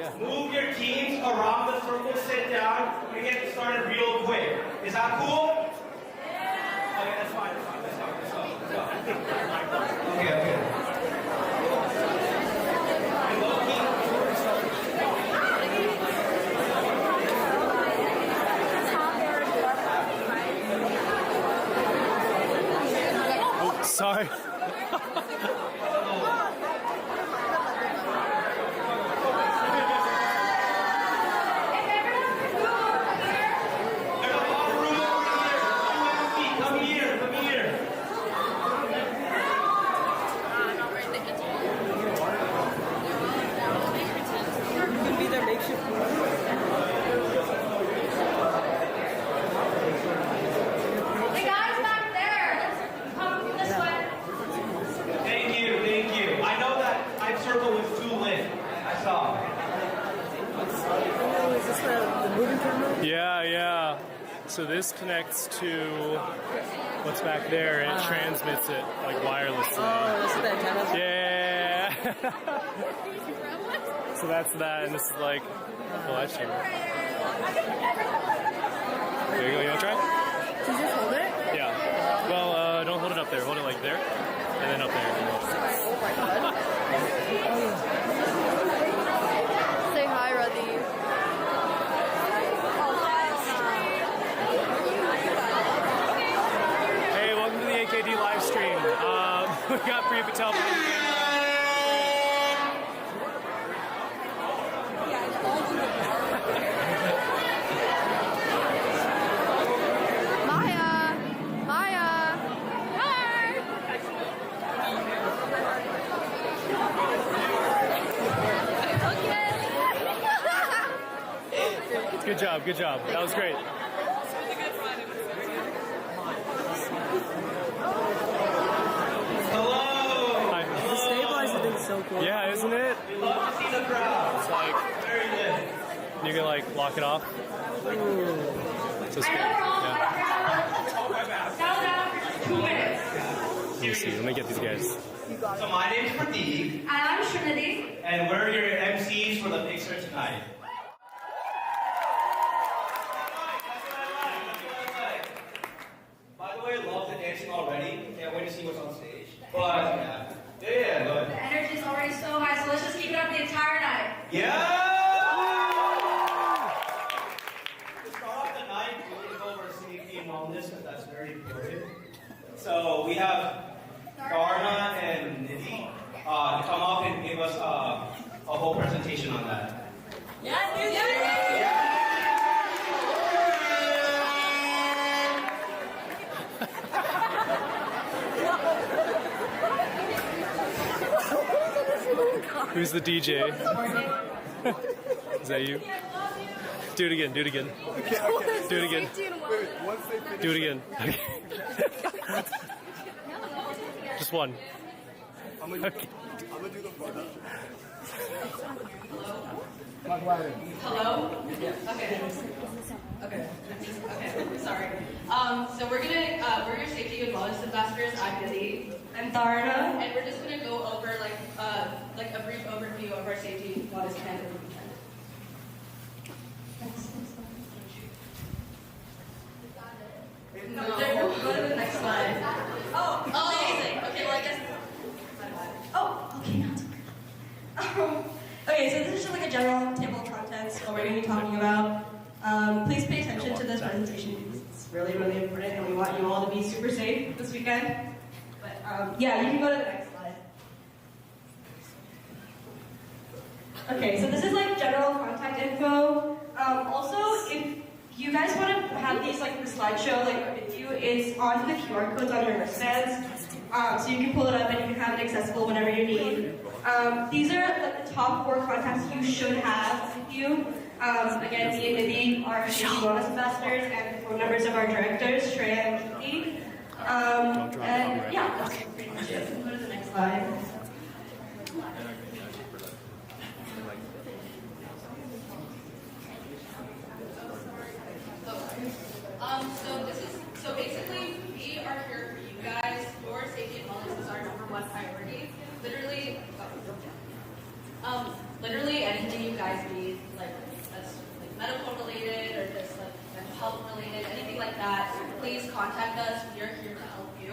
Yeah. Move your teams around the circle, sit down, and get started real quick. Is that cool? Yeah. Okay, that's fine. Let's go. Okay. Sorry. Circle was too lit. I saw. Is this the moving camera? Yeah. So this connects to what's back there, and it transmits it like wirelessly. Oh, this is the antenna? Yeah. So that's that, and this is like collection. There you go. You want to try? Can you just hold it? Yeah. Well, don't hold it up there. Hold it like there, and then up there. Oh my god. Say hi, Ruddy. Hey, welcome to the AKD live stream. We got Priya Patel behind the camera. Good job. That was great. Hello. Hi. The stabilizer thing's so cool. Yeah, isn't it? We love to see the crowd. It's like Very lit. you can like lock it off. It's just good. Yeah. Let me see. Let me get these guys. So my name's Pradeep. And I'm Trinity. And we're your MCs for the Pixar tonight. By the way, love the dancing already. Can't wait to see what's on stage. But yeah, go The ahead. energy is already so high, so let's just keep it up the entire night. Yeah! To start off the night, we need to go over safety and wellness because that's very important. So we have Darna and Nidhi to come up and give us a whole presentation on that. Who's the DJ? Is that you? Do it again. Do it again. Do it again. Just one. I'm gonna do the part. Hello? Okay. Sorry. So we're your safety and wellness ambassadors. I'm Nidhi. I'm Darna. And we're just gonna go over like a brief overview of our safety and wellness plan for the weekend. No, go to the next slide. Oh, amazing. Okay, well I guess. Okay, now it's okay, so this is just like a general table of contents, what we're going to be talking about. Please pay attention to this presentation because it's really, really important and we want you all to be super safe this weekend. But yeah, you can go to the next slide. Okay, so this is like general contact info. Also, if you guys want to have these like the slideshow like with you, it's on the QR codes on your wristbands. So you can pull it up and you can have it accessible whenever you need. These are like the top 4 contacts you should have with you. Again, me and Nidhi are safety wellness ambassadors and the phone numbers of our directors, Shreya and Keith. And yeah, that's pretty much it. Go to the next slide. So basically we are here for you guys. Your safety and wellness is our #1 priority. Literally anything you guys need. contact us. We are here to help you.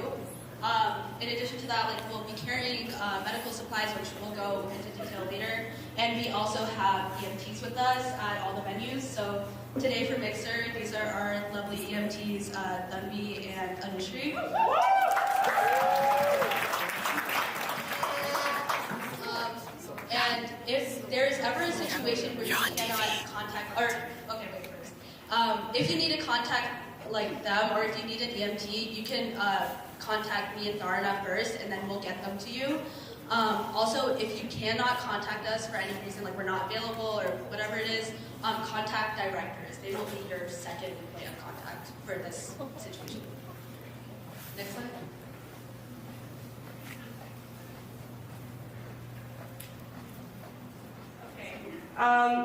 In addition to that, like we'll be carrying medical supplies, which we'll go into detail later. And we also have EMTs with us at all the venues. So today for Mixer, these are our lovely EMTs, Dunby and Anushri. And if there's ever a situation where you cannot contact, or okay, wait first. If you need to contact like them, or if you need an EMT, you can contact me and Dharna first, and then we'll get them to you. Also, if you cannot contact us for any reason, like we're not available or whatever it is, contact directors. They will be your second point of contact for this situation. Next slide.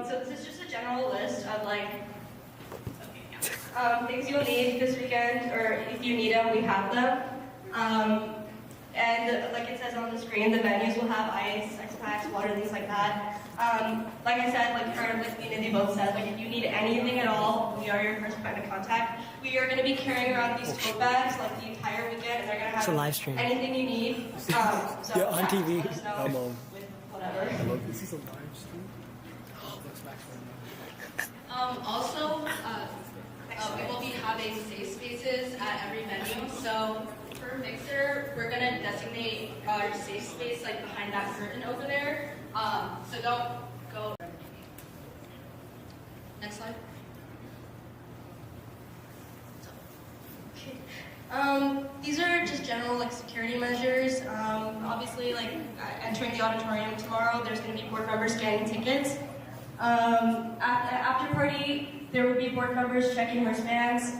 So this is just a general list of like things you'll need this weekend, or if you need them, we have them. And like it says on the screen, the venues will have ice, X packs, water, things like that. Like I said, like me and Nidhi both said, like if you need anything at all, we are your first point of contact. We are going to be carrying around these tote bags like the entire weekend, and they're going to have Livestream. anything you need. So Yeah, on TV. let us know with whatever. This is a live stream. Also, we will be having safe spaces at every venue. So for Mixer, we're gonna designate our safe space like behind that curtain over there. So don't go. Next slide. These are just general like security measures. Obviously, like entering the auditorium tomorrow, there's going to be board members scanning tickets. At the after party, there will be board members checking wristbands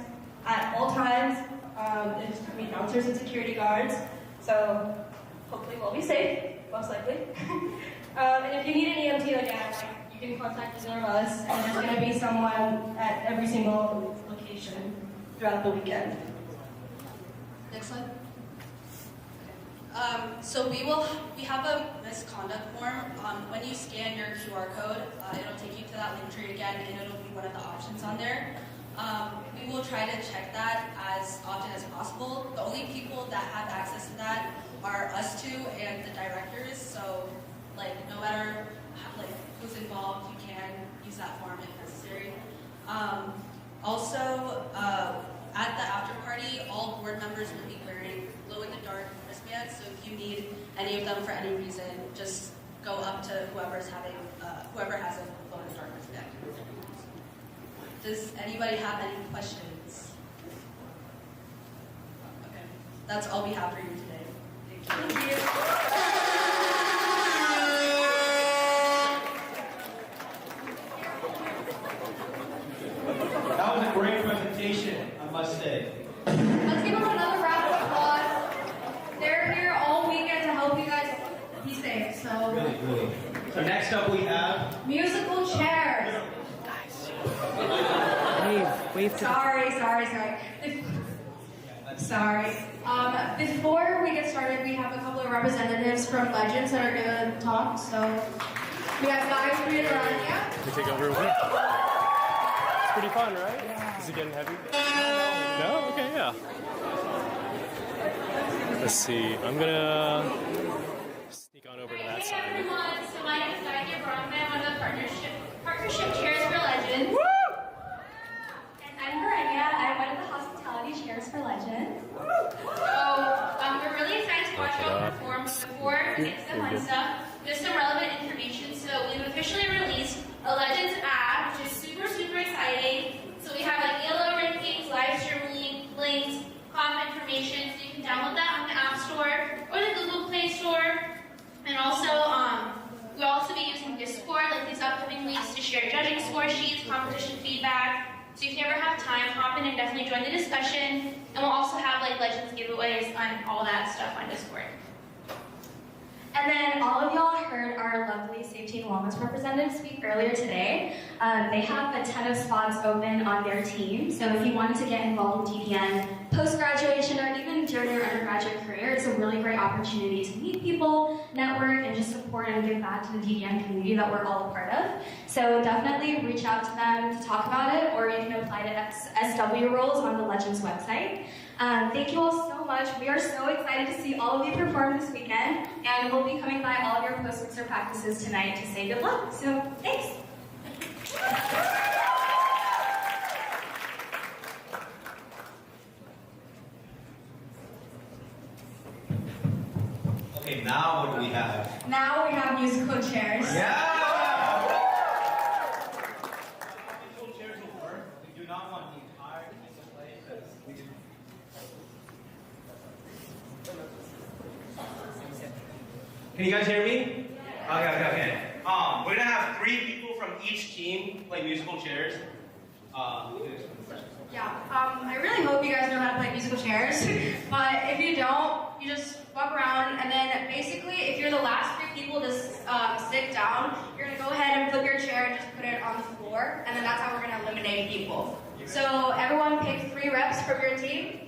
at all times. There's going to be bouncers and security guards, so hopefully we'll be safe, most likely. And if you need an EMT again, like, you can contact either of us, and there's going to be someone at every single location throughout the weekend. Next slide. So we have a misconduct form. When you scan your QR code, it'll take you to that link tree again, and it'll be one of the options on there. We will try to check that as often as possible. The only people that have access to that are us two and the directors. So, like, no matter who's involved, you can use that form if necessary. Also, at the after party, all board members will be wearing glow-in-the-dark wristbands. So if you need any of them for any reason, just go up to whoever has a glow-in-the-dark wristband. Does anybody have any questions? Okay, that's all we have for you today. Thank you. That was a great presentation, I must say. Let's give them another round of applause. They're here all weekend to help you guys be safe. So Really. So next up we have musical chairs. Wave to Sorry. Before we get started, we have a couple of representatives from Legends that are going to talk. So we have guys from Rania. Can we take over with it? It's pretty fun, right? Yeah. Is it getting heavy? No? Okay, yeah. Let's see. I'm gonna sneak on over to that side. Everyone, so my name is Diane Brockman, one of the partnership chairs for Legends. And I'm Rania. I'm one of the hospitality chairs for Legends. So we're really excited to watch you all perform. Before we get to the fun stuff, there's some relevant information. So we've officially released a Legends app, which is super exciting. So we have like yellow rankings, live stream links, comment information. So you can download that on the App Store or the Google Play Store. And also, we'll also be using Discord, like these upcoming weeks, to share judging score sheets, competition feedback. So if you ever have time, hop in and definitely join the discussion. And we'll also have like Legends giveaways and all that stuff on Discord. And then all of y'all heard our lovely safety and wellness representative speak earlier today, they have a ton of spots open on their team. So if you wanted to get involved in DDN post-graduation or even during your undergraduate career, it's a really great opportunity to meet people, network, and just support and give back to the DDN community that we're all a part of. So definitely reach out to them to talk about it, or you can apply to SW roles on the Legends website. Thank you all so much. We are so excited to see all of you perform this weekend, and we'll be coming by all of your post-mixer practices tonight to say good luck. So, thanks. Okay, now what do we have? Now we have musical chairs. Yeah! Musical chairs will work. We do not want the entire piece of play because we can. Can you guys hear me? Okay. We're gonna have 3 people from each team play musical chairs. Yeah, I really hope you guys know how to play musical chairs, but if you don't, you just walk around, and then basically, if you're the last 3 people to sit down, you're gonna go ahead and flip your chair and just put it on the floor, and then that's how we're gonna eliminate people. So everyone pick 3 reps from your team.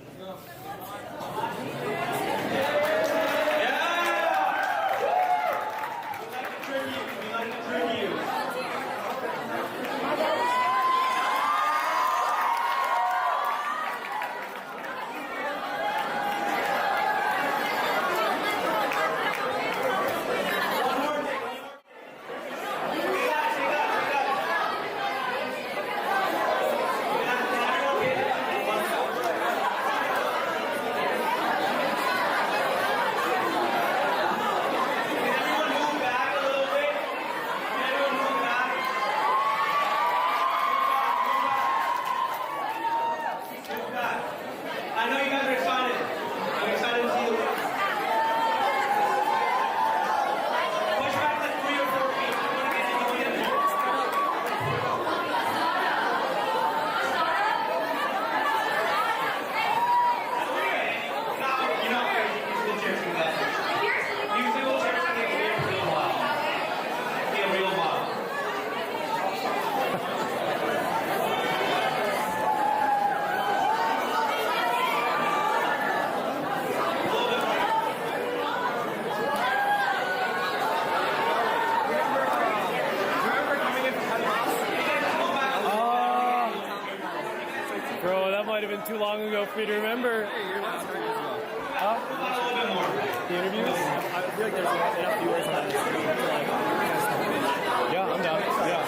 I know you guys are excited. I'm excited to see you. Push back like 3 or 4 feet. I want to get you in there. You're not crazy. Musical chairs can go. Musical chairs can be a real model. Be a real model. Bro, that might have been too long ago for me to remember. Huh? The interviews? I feel like there's enough viewers on this Yeah, I'm down. Yeah.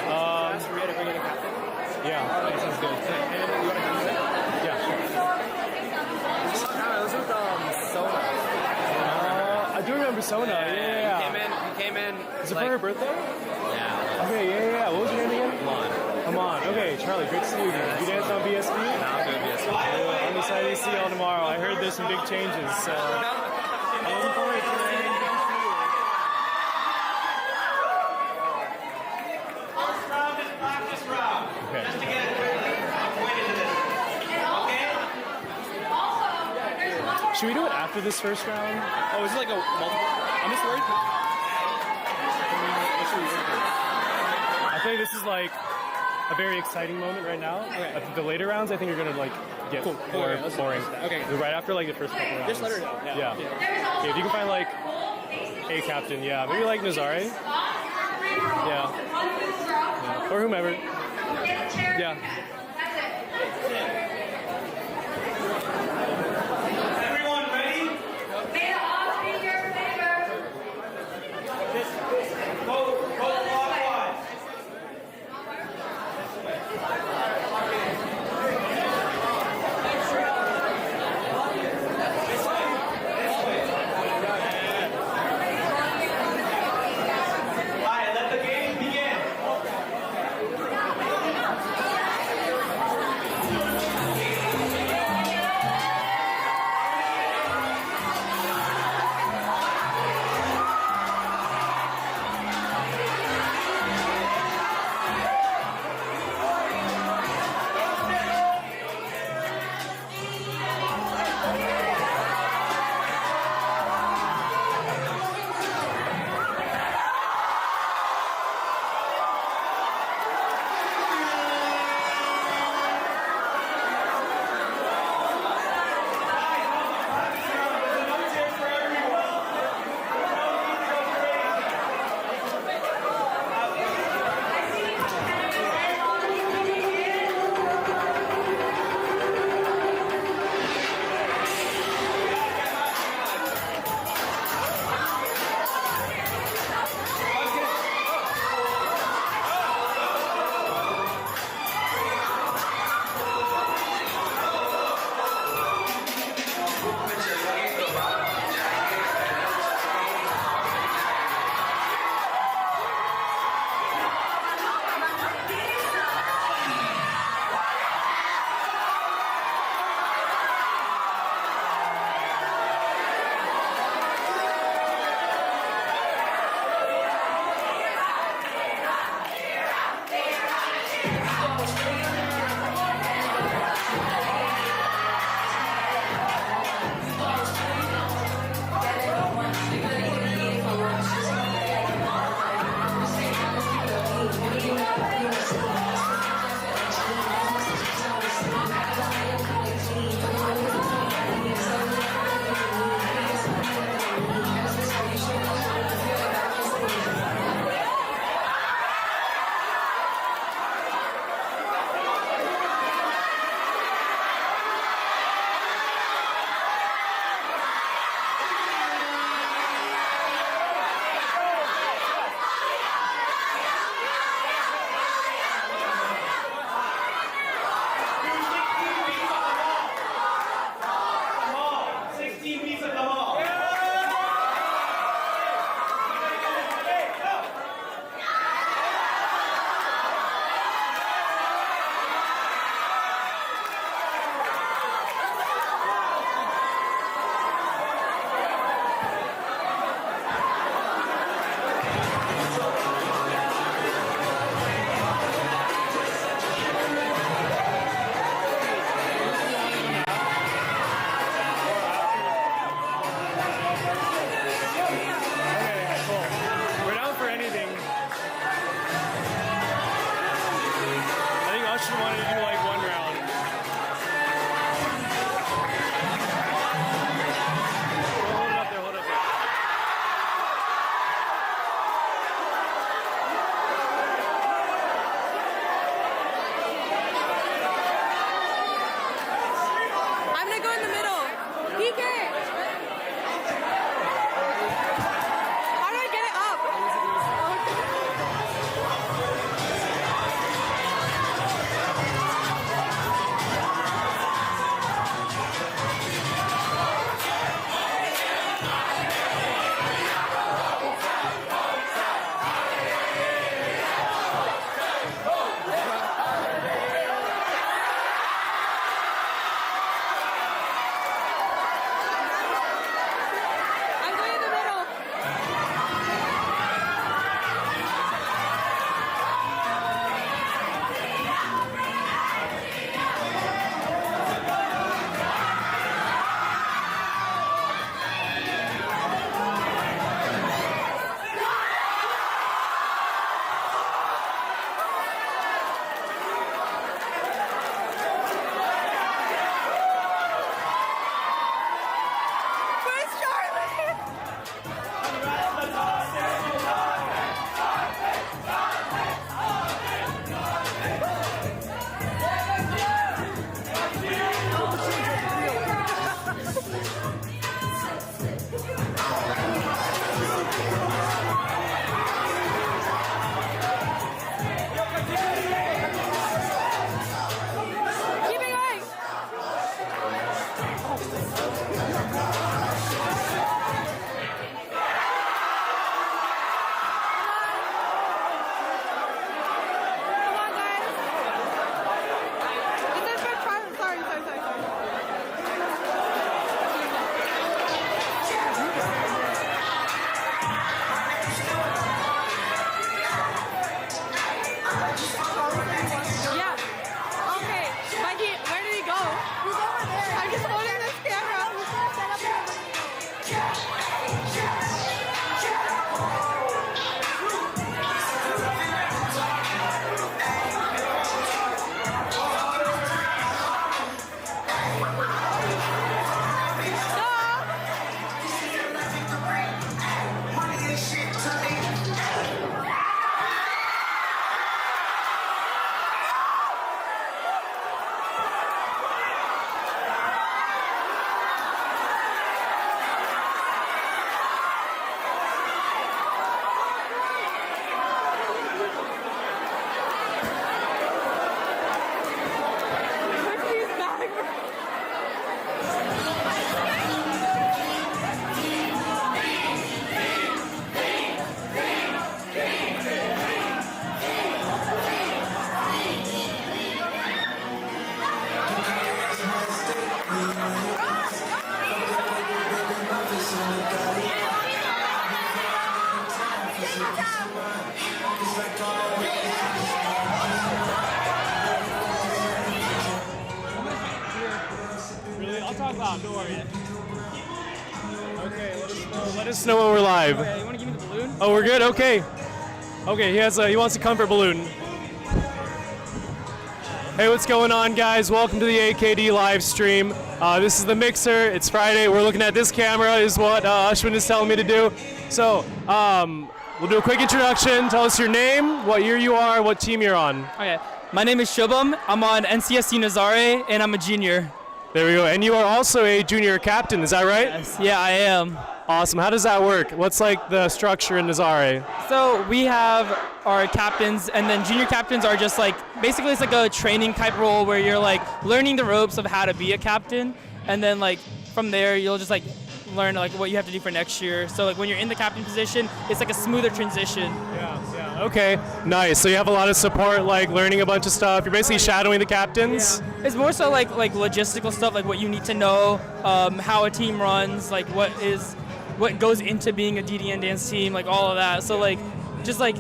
Yeah, that sounds good. Yeah, sure. This is Sona. I do remember Sona. Yeah. He came in. Is it for her birthday? Yeah. Okay, yeah. What was your name again? Come on. Okay, Charlie, great to see you again. You danced on BSP? Now I'm doing BSP. I'm excited to see y'all tomorrow. I heard there's some big changes, so I'm looking forward to it. First round is practice round. Okay. Just to get it acquainted to this. Okay? Should we do it after this first round? Oh, is it like a multiple? I'm just worried. I think this is like a very exciting moment right now. Okay. I think the later rounds, I think, are gonna like get more Okay, let's do boring. that. Okay. Right after like the first couple rounds. Just let her know. Yeah. Okay, if you can find like a captain, yeah, maybe like Nazare. Yeah. Or whomever. Yeah. Everyone ready? May the odds be in your favor. Go clockwise. Alright, let the game begin. How do I get it up? I'm going in the middle. Where's Charlie? Keep it going. Come on, guys. This is for sorry. Yeah. Okay. Mikey, where did he go? He's over there. I'm just holding this camera. He's back. Really? I'll talk loud. Don't worry. Okay, let us know when we're live. Okay, you want to give me the balloon? Oh, we're good. Okay. Okay, he wants a comfort balloon. Hey, what's going on, guys? Welcome to the AKD live stream. This is the mixer. It's Friday. We're looking at this camera, is what Ashwin is telling me to do. So, we'll do a quick introduction. Tell us your name, what year you are, what team you're on. Okay. My name is Shubham. I'm on NCSC Nazare, and I'm a junior. There we go. And you are also a junior captain, is that right? Yes. Yeah, I am. Awesome. How does that work? What's like the structure in Nazare? So we have our captains, and then junior captains are just like, basically it's like a training type role where you're like learning the ropes of how to be a captain, and then like from there you'll just like learn like what you have to do for next year. So like when you're in the captain position, it's like a smoother transition. Yeah. Okay, nice. So you have a lot of support, like learning a bunch of stuff. You're basically shadowing the captains. Yeah. It's more so like logistical stuff, like what you need to know, how a team runs, like what goes into being a DDN dance team, like all of that. So like just like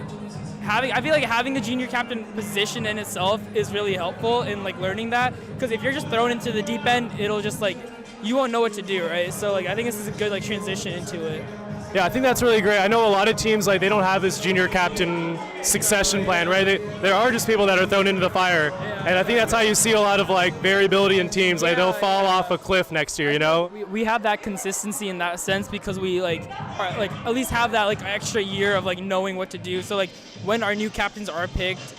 I feel like having the junior captain position in itself is really helpful in like learning that, because if you're just thrown into the deep end, it'll just like you won't know what to do, right? So like I think this is a good like transition into it. Yeah, I think that's really great. I know a lot of teams, like, they don't have this junior captain succession plan, right? There are just people that are thrown into the fire. And I think that's how you see a lot of, like, variability in teams. Like, they'll fall off a cliff next year, you know? We have that consistency in that sense because we, like, are, like, at least have that, like, extra year of, like, knowing what to do. So, like, when our new captains are picked,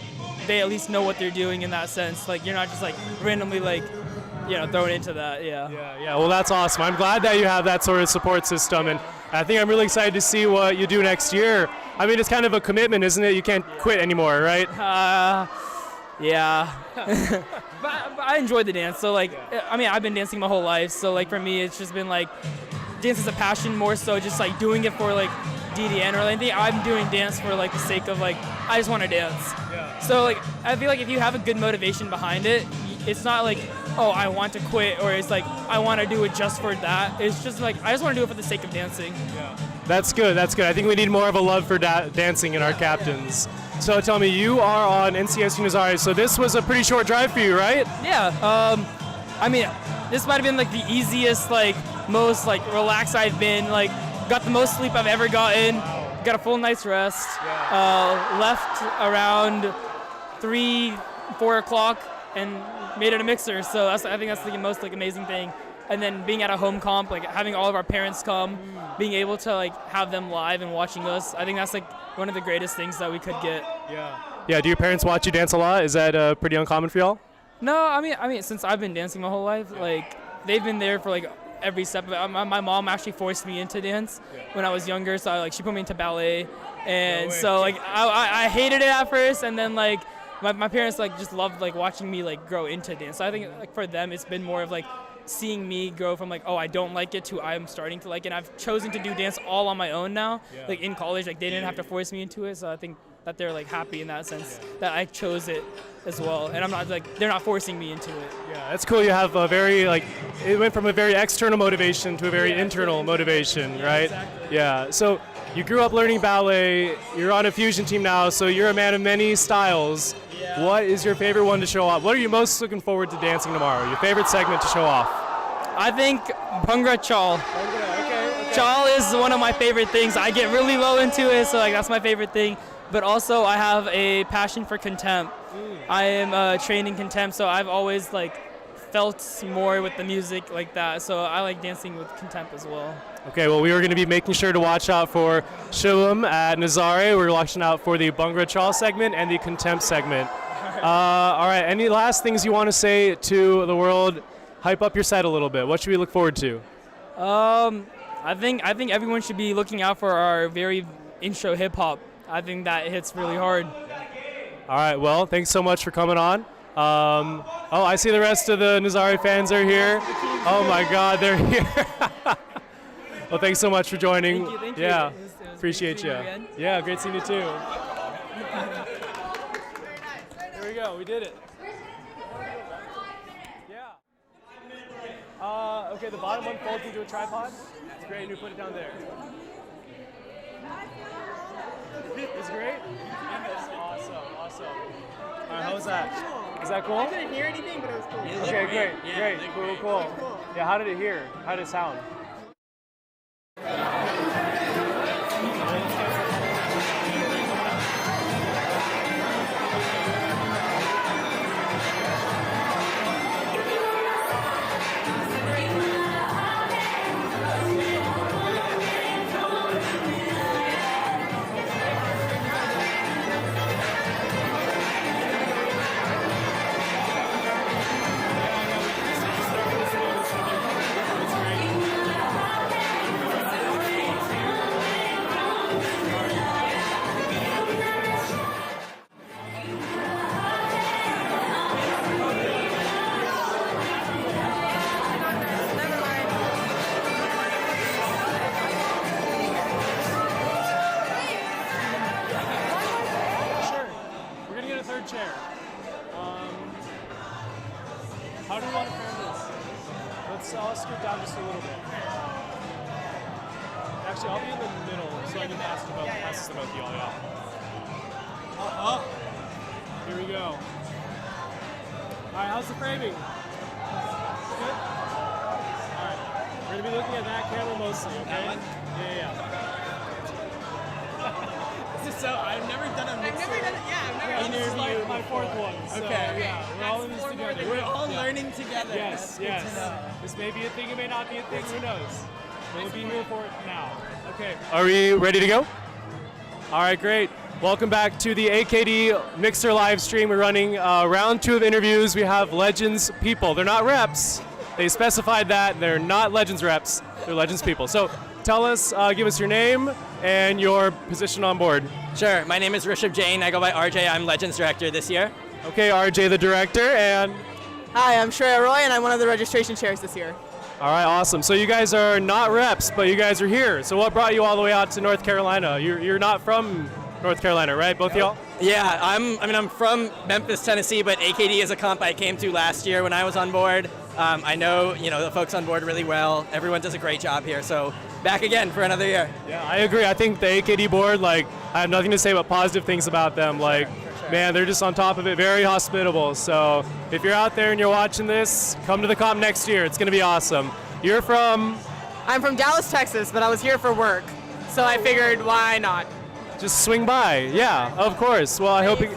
they at least know what they're doing in that sense. Like, you're not just, like, randomly, like, thrown into that. Yeah. Yeah. Well, that's awesome. I'm glad that you have that sort of support system, and I think I'm really excited to see what you do next year. I mean, it's kind of a commitment, isn't it? You can't quit anymore, right? Yeah. but I enjoy the dance. So like, I mean, I've been dancing my whole life. So like for me, it's just been like, dance is a passion more so just like doing it for like DDN or anything. I'm doing dance for like the sake of like, I just want to dance. Yeah. So like, I feel like if you have a good motivation behind it, it's not like, oh, I want to quit, or it's like, I want to do it just for that. It's just like, I just want to do it for the sake of dancing. Yeah. That's good. I think we need more of a love for dancing in our captains. So tell me, you are on NCSU Nazare, so this was a pretty short drive for you, right? Yeah. I mean, this might have been like the easiest, like most like relaxed I've been. Like, got the most sleep I've ever gotten. Wow. Got a full night's rest. Yeah. Left around 3-4 o'clock and made it a mixer. So I think that's the most like amazing thing. And then being at a home comp, like having all of our parents come, being able to like have them live and watching us, I think that's like one of the greatest things that we could get. Yeah. Yeah. Do your parents watch you dance a lot? Is that pretty uncommon for y'all? No, I mean, since I've been dancing my whole life, like they've been there for like every step of it. My mom actually forced me into dance when I was younger, so she put me into ballet, and so like I hated it at first, and then like my parents like just loved like watching me like grow into dance. So I think like for them it's been more of like seeing me grow from like, oh, I don't like it to I'm starting to like it. And I've chosen to do dance all on my own now. Like in college, like they didn't have to force me into it, so I think that they're like happy in that sense that I chose it as well, and I'm not like they're not forcing me into it. Yeah, that's cool. You have a very like it went from a very external motivation to a very internal motivation, right? Exactly. Yeah. So you grew up learning ballet. You're on a fusion team now, so you're a man of many styles. Yeah. What is your favorite one to show off? What are you most looking forward to dancing tomorrow? Your favorite segment to show off? I think Bhangra Chal. Okay. Chal is one of my favorite things. I get really low into it, so like that's my favorite thing. But also I have a passion for contempt. I am trained in contempt, so I've always like felt more with the music like that. So I like dancing with contempt as well. Okay, well, we are going to be making sure to watch out for Shivam at Nazare. We're watching out for the Bhangra Chal segment and the contempt segment. All right, any last things you want to say to the world? Hype up your set a little bit. What should we look forward to? I think everyone should be looking out for our very intro hip hop. I think that hits really hard. All right, well, thanks so much for coming on. Oh, I see the rest of the Nazare fans are here. Oh my God, they're here. Well, thanks so much for joining. Thank you. Yeah, It was appreciate you. great seeing you again. Yeah, great seeing you too. Here we go, we did it. Yeah. Okay, the bottom one folds into a tripod. It's great, and you put it down there. It's great? Awesome. All right, how was that? Is that cool? I couldn't hear anything, but it was cool. Okay, great, cool. Yeah, how did it hear? How did it sound? Chair. How do you want to frame this? I'll scoot down just a little bit. Actually, I'll be in the middle so I can ask about y'all. Yeah. Here we go. All right, how's the framing? Good? All right. We're going to be looking at that camera mostly, okay? Yeah. So I've never done a mixer. This is like my fourth one. So, Okay. Yeah, we're all in this together. We're all learning together. Yes. This may be a thing, it may not be a thing, who knows? We'll be here for it now. Okay. Are we ready to go? All right, great. Welcome back to the AKD Mixer live stream. We're running round 2 of interviews. We have Legends people. They're not reps. They specified that. They're not Legends reps. They're Legends people. So tell us, give us your name and your position on board. Sure. My name is Rishabh Jain. I go by RJ. I'm Legends Director this year. Okay, RJ the director, and... Hi, I'm Shreya Roy, and I'm one of the registration chairs this year. All right, awesome. So you guys are not reps, but you guys are here. So what brought you all the way out to North Carolina? You're not from North Carolina, right? Both of y'all? Yeah, I'm from Memphis, Tennessee, but AKD is a comp I came to last year when I was on board. I know, the folks on board really well. Everyone does a great job here, so back again for another year. Yeah, I agree. I think the AKD board, I have nothing to say but positive things about them. Man, they're just on top of it, very hospitable. So if you're out there and you're watching this, come to the comp next year. It's going to be awesome. You're from? I'm from Dallas, Texas, but I was here for work, so I figured why not? Just swing by. Yeah, of course. Well, I hope you...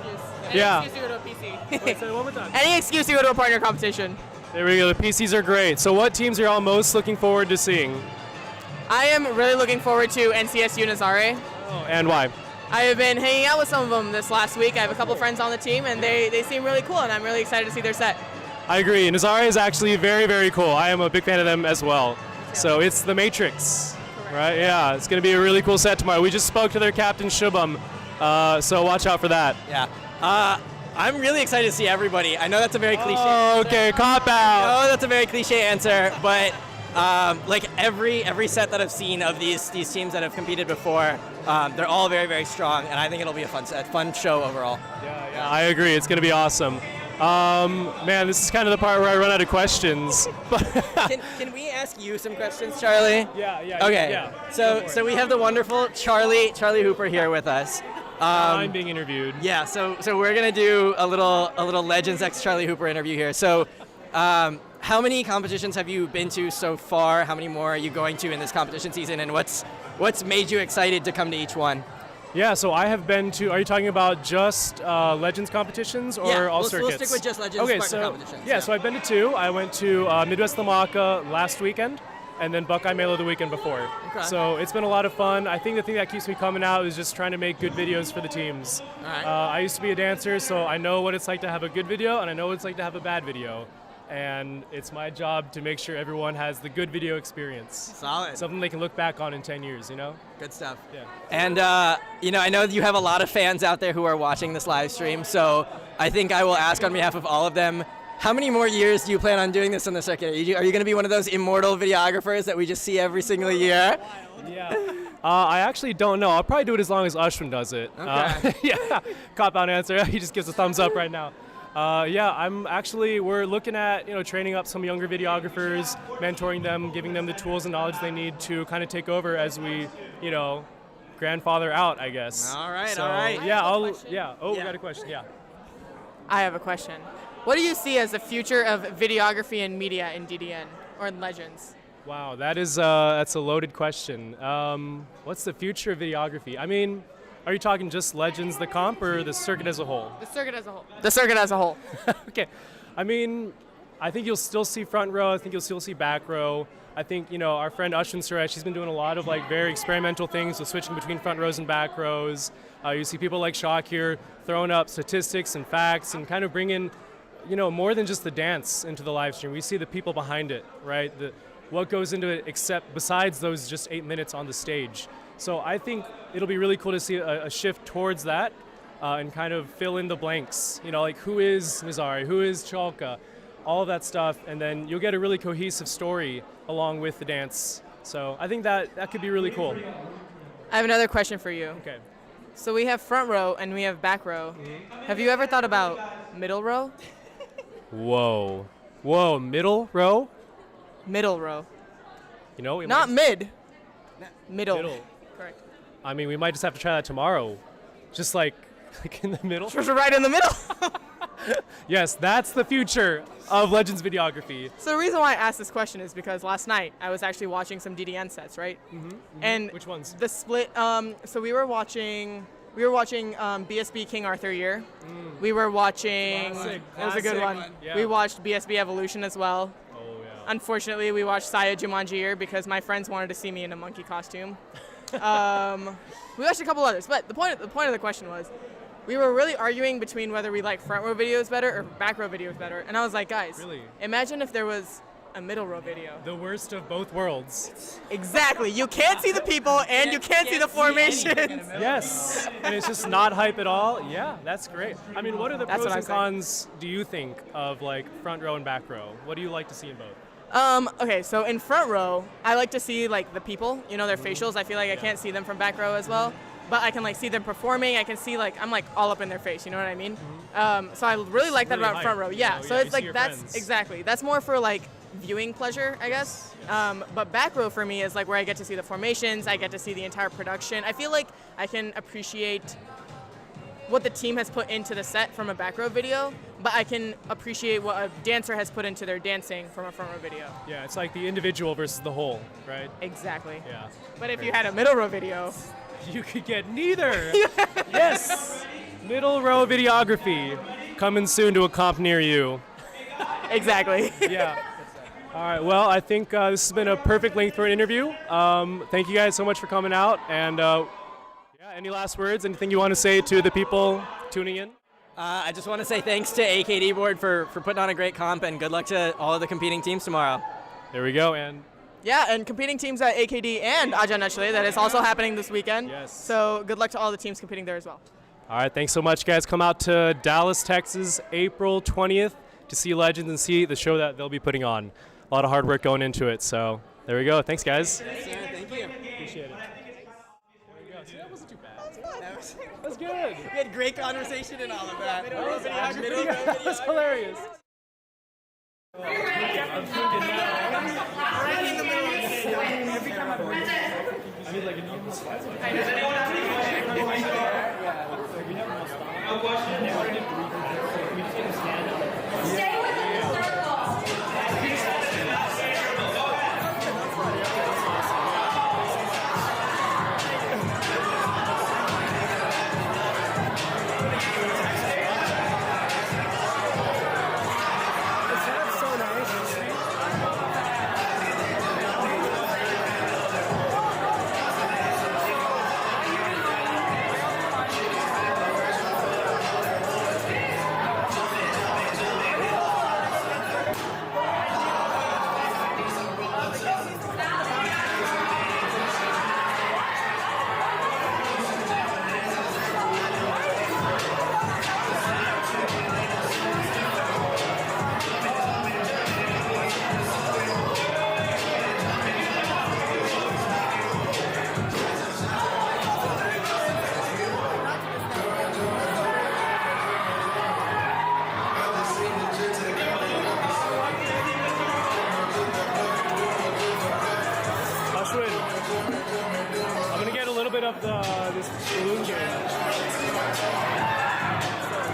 Yeah. Excuse to go to a PC. Wait, say it one more time. Any excuse to go to a partner competition. There we go. The PCs are great. So what teams are y'all most looking forward to seeing? I am really looking forward to NCSU Nazare. Oh, and why? I have been hanging out with some of them this last week. I have a couple friends on the team, and they seem really cool, and I'm really excited to see their set. I agree. Nazare is actually very, very cool. I am a big fan of them as well. So it's the Matrix, right? Yeah, it's going to be a really cool set tomorrow. We just spoke to their captain, Shubham, so watch out for that. Yeah. I'm really excited to see everybody. I know that's a very cliche answer. Okay, cop out. Oh, that's a very cliche answer, but every set that I've seen of these teams that have competed before, they're all very, very strong, and I think it'll be a fun show overall. Yeah, I agree. It's going to be awesome. Man, this is kind of the part where I run out of questions. Can we ask you some questions, Charlie? Yeah. Okay. Yeah. So we have the wonderful Charlie Hooper here with us. I'm being interviewed. Yeah. So we're gonna do a little Legends X Charlie Hooper interview here. So, how many competitions have you been to so far? How many more are you going to in this competition season? And what's made you excited to come to each one? Yeah, so I have been to, are you talking about just Legends competitions or all circuits? We'll stick with just Legends competitions. Yeah, so I've been to 2. I went to Midwest Dhamaka last weekend, and then Buckeye Mela the weekend before. Okay. So it's been a lot of fun. I think the thing that keeps me coming out is just trying to make good videos for the teams. All right. I used to be a dancer, so I know what it's like to have a good video, and I know what it's like to have a bad video. And it's my job to make sure everyone has the good video experience. Solid. Something they can look back on in 10 years, Good stuff. Yeah. And, I know you have a lot of fans out there who are watching this live stream, so I think I will ask on behalf of all of them, how many more years do you plan on doing this in the circuit? Are you going to be one of those immortal videographers that we just see every single year? Yeah. I actually don't know. I'll probably do it as long as Ashwin does it. Okay. Yeah. Cop out answer. He just gives a thumbs up right now. We're looking at, training up some younger videographers, mentoring them, giving them the tools and knowledge they need to kind of take over as we, grandfather out, I guess. All right. Yeah, we got a question, yeah. I have a question. What do you see as the future of videography and media in DDN or in Legends? Wow, that's a loaded question. What's the future of videography? I mean, are you talking just Legends, the comp, or the circuit as a whole? The circuit as a whole. The circuit as a whole. Okay. I mean, I think you'll still see front row. I think you'll still see back row. I think, our friend Ashwin Suresh, he's been doing a lot of very experimental things with switching between front rows and back rows. You see people like Shak here throwing up statistics and facts and kind of bringing, more than just the dance into the live stream. We see the people behind it, right? What goes into it besides those just 8 minutes on the stage. So I think it'll be really cool to see a shift towards that and kind of fill in the blanks. Who is Nazare, who is Chalka, all of that stuff, and then you'll get a really cohesive story along with the dance. So I think that could be really cool. I have another question for you. Okay. So we have front row and we have back row. Mm-hmm. Have you ever thought about middle row? Whoa, middle row? Middle row. Not mid. Middle. Correct. I mean, we might just have to try that tomorrow. Just like in the middle. Just right in the middle. Yes, that's the future of Legends videography. So the reason why I asked this question is because last night I was actually watching some DDN sets, right? Mm-hmm. And which ones? The split. So we were watching BSB King Arthur Year. We were watching. Classic. It was a good one. Yeah. We watched BSB Evolution as well. Oh yeah. Unfortunately, we watched Saya Jumanji Year because my friends wanted to see me in a monkey costume. We watched a couple others, but the point of the question was, we were really arguing between whether we like front row videos better or back row videos better, and I was like, guys, Really? imagine if there was a middle row video. The worst of both worlds. Exactly. You can't see the people and you can't see the formations. Yes, and it's just not hype at all. Yeah, that's great. I mean, what are the That's pros what and I'm saying. cons do you think of like front row and back row? What do you like to see in both? Okay, so in front row, I like to see like the people, their facials. I feel like I can't see them from back row as well, but I can like see them performing. I can see like I'm like all up in their face. You know what I mean? So I really like that really about hype, front row. Yeah. you So see it's like your that's friends. exactly that's more for like viewing pleasure, I guess. But back row for me is like where I get to see the formations. I get to see the entire production. I feel like I can appreciate what the team has put into the set from a back row video, but I can appreciate what a dancer has put into their dancing from a front row video. Yeah, it's like the individual versus the whole, right? Exactly. Yeah. But if you had a middle row video, You could get neither. Yes. Middle row videography coming soon to a comp near you. exactly. Yeah. All right. Well, I think this has been a perfect length for an interview. Thank you guys so much for coming out. And yeah, any last words? Anything you want to say to the people tuning in? I just want to say thanks to AKD Board for putting on a great comp, and good luck to all of the competing teams tomorrow. There we go. And Yeah, and competing teams at AKD and Ajahn Nachle, that is also happening this weekend. Yes. So good luck to all the teams competing there as well. all right. Thanks so much, guys. Come out to Dallas, Texas, April 20th to see Legends and see the show that they'll be putting on. A lot of hard work going into it. So there we go. Thanks, guys. Thank you. Appreciate it. There we go. See, that wasn't too bad. That was good. We had great conversation and all of that. That was hilarious. Stay within the circle. Ashwin, I'm gonna get a little bit of this balloon game.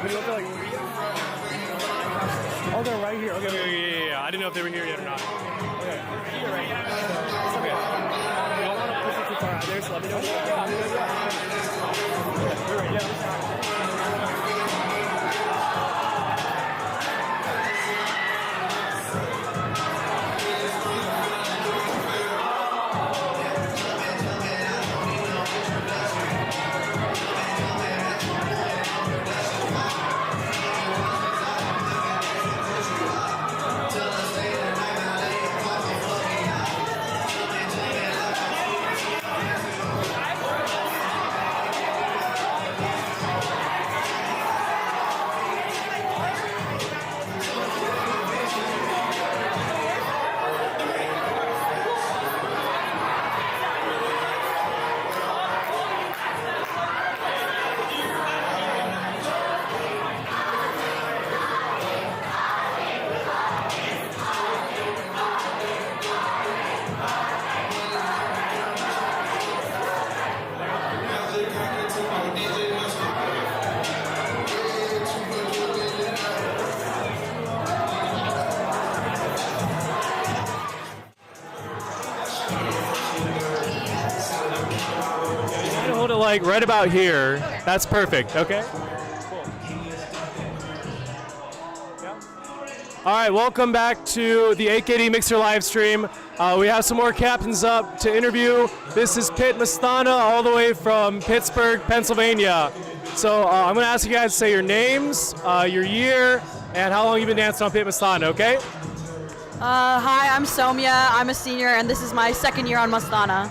We look like. Oh, they're right here. Okay, yeah. I didn't know if they were here yet or not. Okay, you're right. It's okay. I don't want to push it too far out there, so let me know. You're right. Yeah. Hold it like right about here. Okay. That's perfect. Okay. Cool. Yeah. All right, welcome back to the AKD Mixer live stream. We have some more captains up to interview. This is Pitt Mastana, all the way from Pittsburgh, Pennsylvania. So I'm going to ask you guys to say your names, your year, and how long you've been dancing on Pitt Mastana, okay? Hi, I'm Somya. I'm a senior, and this is my second year on Mastana.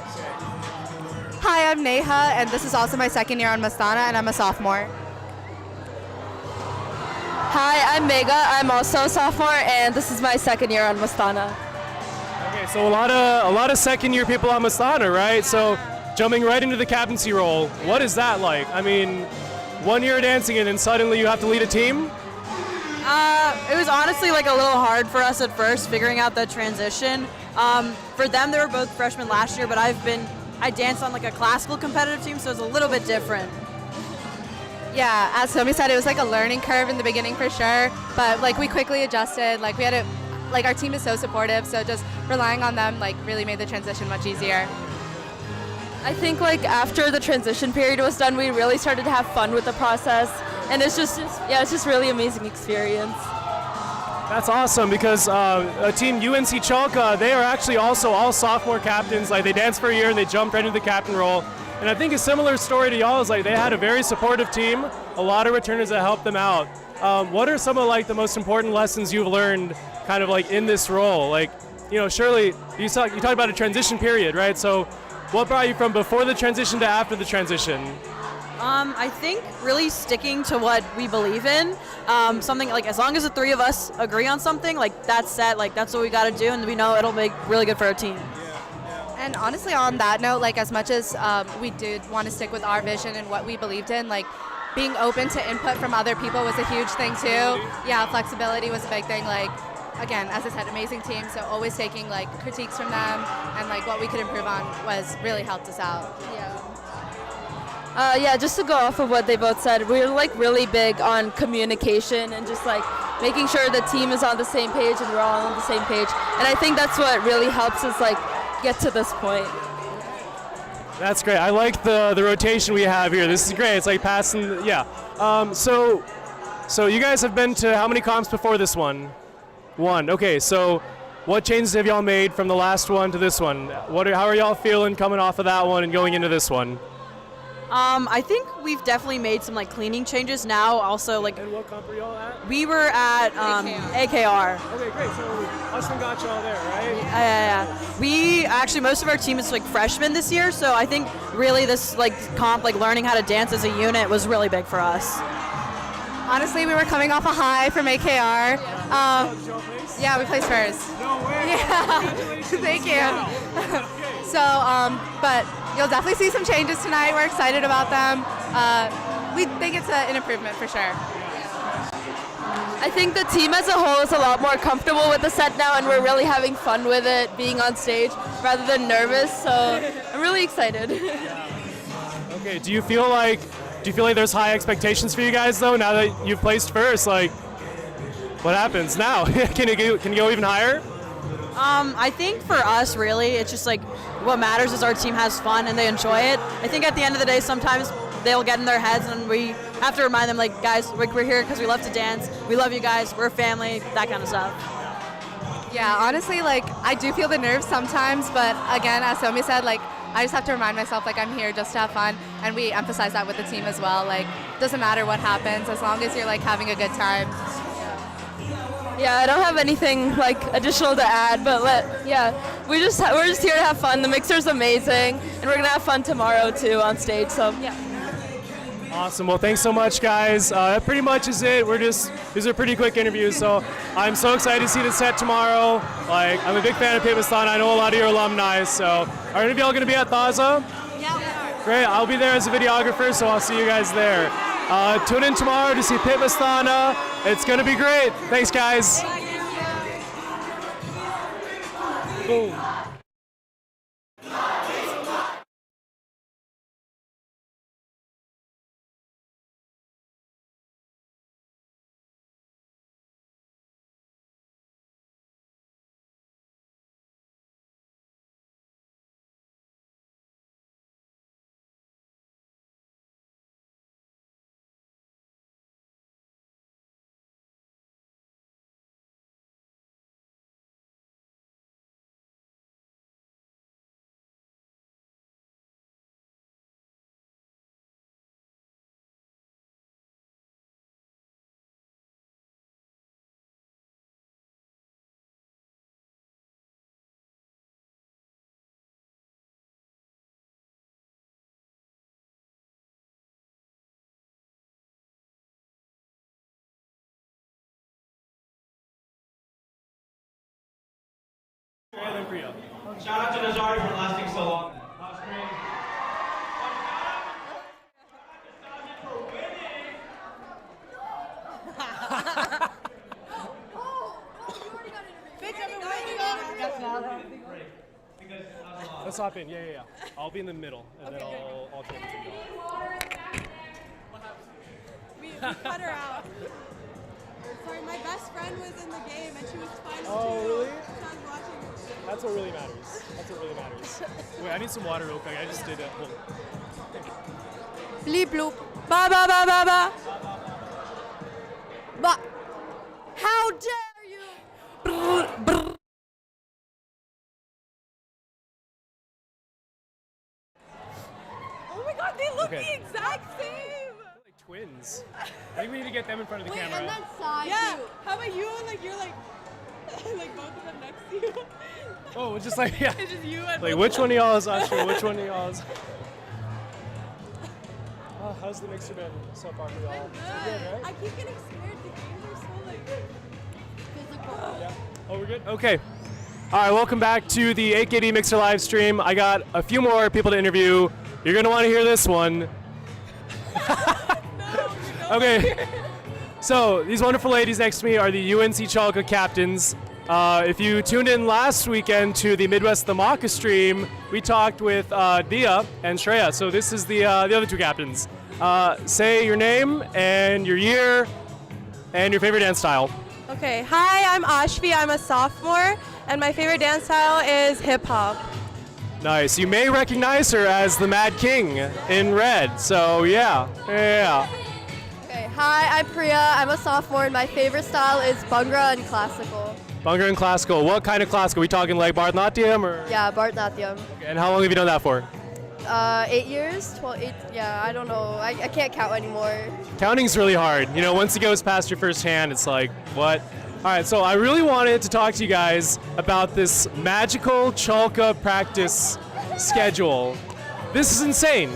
Hi, I'm Neha, and this is also my second year on Mastana, and I'm a sophomore. Hi, I'm Mega. I'm also a sophomore, and this is my second year on Mastana. Okay, so a lot of second-year people on Mastana, right? So jumping right into the captaincy role, what is that like? I mean, 1 year dancing and then suddenly you have to lead a team? It was honestly like a little hard for us at first, figuring out the transition. For them, they were both freshmen last year, but I danced on like a classical competitive team, so it was a little bit different. Yeah, as Somi said, it was like a learning curve in the beginning for sure, but like we quickly adjusted. Like we had to, like our team is so supportive, so just relying on them like really made the transition much easier. I think like after the transition period was done, we really started to have fun with the process, and it's just really amazing experience. That's awesome because a team UNC Chalka, they are actually also all sophomore captains. Like they danced for a year and they jumped right into the captain role. And I think a similar story to y'all is like they had a very supportive team, a lot of returners that helped them out. What are some of like the most important lessons you've learned kind of like in this role? Like, you know, surely you talked about a transition period, right? So what brought you from before the transition to after the transition? I think really sticking to what we believe in. Something like as long as the three of us agree on something, like that's set, like that's what we got to do, and we know it'll make really good for our team. And honestly, on that note, like as much as we did want to stick with our vision and what we believed in, like being open to input from other people was a huge thing too. Yeah, flexibility was a big thing. Like again, as I said, amazing team. So always taking like critiques from them and like what we could improve on was really helped us out. Yeah, just to go off of what they both said, we're like really big on communication and just like making sure the team is on the same page and we're all on the same page. And I think that's what really helps us like get to this point. That's great. I like the rotation we have here. This is great. It's like passing, yeah. So you guys have been to how many comps before this one? One. Okay, so what changes have y'all made from the last one to this one? How are y'all feeling coming off of that one and going into this one? I think we've definitely made some like cleaning changes now. Also, like. And what comp were y'all at? We were at AKR. Okay, great. So Usman got y'all there, right? Yeah. We actually most of our team is like freshmen this year, so I think really this like comp, like learning how to dance as a unit, was really big for us. Honestly, we were coming off a high from AKR. Yeah, we placed first. No way. Yeah. Thank you. So, but you'll definitely see some changes tonight. We're excited about them. We think it's an improvement for sure. I think the team as a whole is a lot more comfortable with the set now, and we're really having fun with it, being on stage rather than nervous. So I'm really excited. Okay. Do you feel like there's high expectations for you guys though? Now that you've placed first, like, what happens now? Can you go even higher? I think for us, really, it's just like what matters is our team has fun and they enjoy it. I think at the end of the day, sometimes they'll get in their heads and we have to remind them, like, guys, we're here because we love to dance. We love you guys. We're a family, that kind of stuff. Yeah, honestly, like, I do feel the nerves sometimes, but again, as Somi said, like, I just have to remind myself, like, I'm here just to have fun, and we emphasize that with the team as well. Like, doesn't matter what happens, as long as you're, like, having a good time. Yeah, I don't have anything like additional to add, but we're just here to have fun. The mixer's amazing, and we're gonna have fun tomorrow too on stage. So yeah. Awesome. Well, thanks so much, guys. That pretty much is it. These are pretty quick interviews, so I'm so excited to see the set tomorrow. Like, I'm a big fan of Pitt Mastana. I know a lot of your alumni, so are any of y'all gonna be at Thaza? Yeah, we are. Great. I'll be there as a videographer, so I'll see you guys there. Tune in tomorrow to see Pitt Mastana. It's going to be great. Thanks, guys. Boom. Australia than Priya. Shout out to Nazari for lasting so long. That was great. Let's hop in. Yeah. I'll be in the middle, and then I'll take it to you. We cut her out. Sorry, my best friend was in the game and she was fine too. Oh, really? So I was watching her. That's what really matters. Wait, I need some water real quick. I just did it. Hold on. Bleep bloop. Ba ba ba ba ba. Ba. How dare you? Brr, brr. Oh my god, they look the exact same! They're like twins. I think we need to get them in front of the camera. And that side too. How about you? Like you're like both of them next to you. Oh, it's just like, yeah. It's just you and Like, both which of one of them. y'all is Usher? Which one of y'all is... Oh, how's the mixer been so far for y'all? Good, right? I keep getting scared. The games are so like physical. Yeah. Oh, we're good? Okay. All right, welcome back to the AKD Mixer live stream. I got a few more people to interview. You're going to want to hear this one. Okay. So, these wonderful ladies next to me are the UNC Chalka captains. If you tuned in last weekend to the Midwest Dhamaka stream, we talked with Dia and Shreya. So this is the other two captains. Say your name and your year and your favorite dance style. Okay, hi, I'm Ashvi. I'm a sophomore, and my favorite dance style is hip hop. Nice. You may recognize her as the Mad King in red. So yeah. Okay, hi, I'm Priya. I'm a sophomore, and my favorite style is Bhangra and classical. Bhangra and classical. What kind of classical? Are we talking like Bharatanatyam or? Yeah, Bharatanatyam. Okay, and how long have you done that for? 8 years, 12, 8, yeah, I don't know. I can't count anymore. Counting's really hard. You know, once it goes past your first hand, it's like, what? All right, so I really wanted to talk to you guys about this magical Chalka practice schedule. This is insane.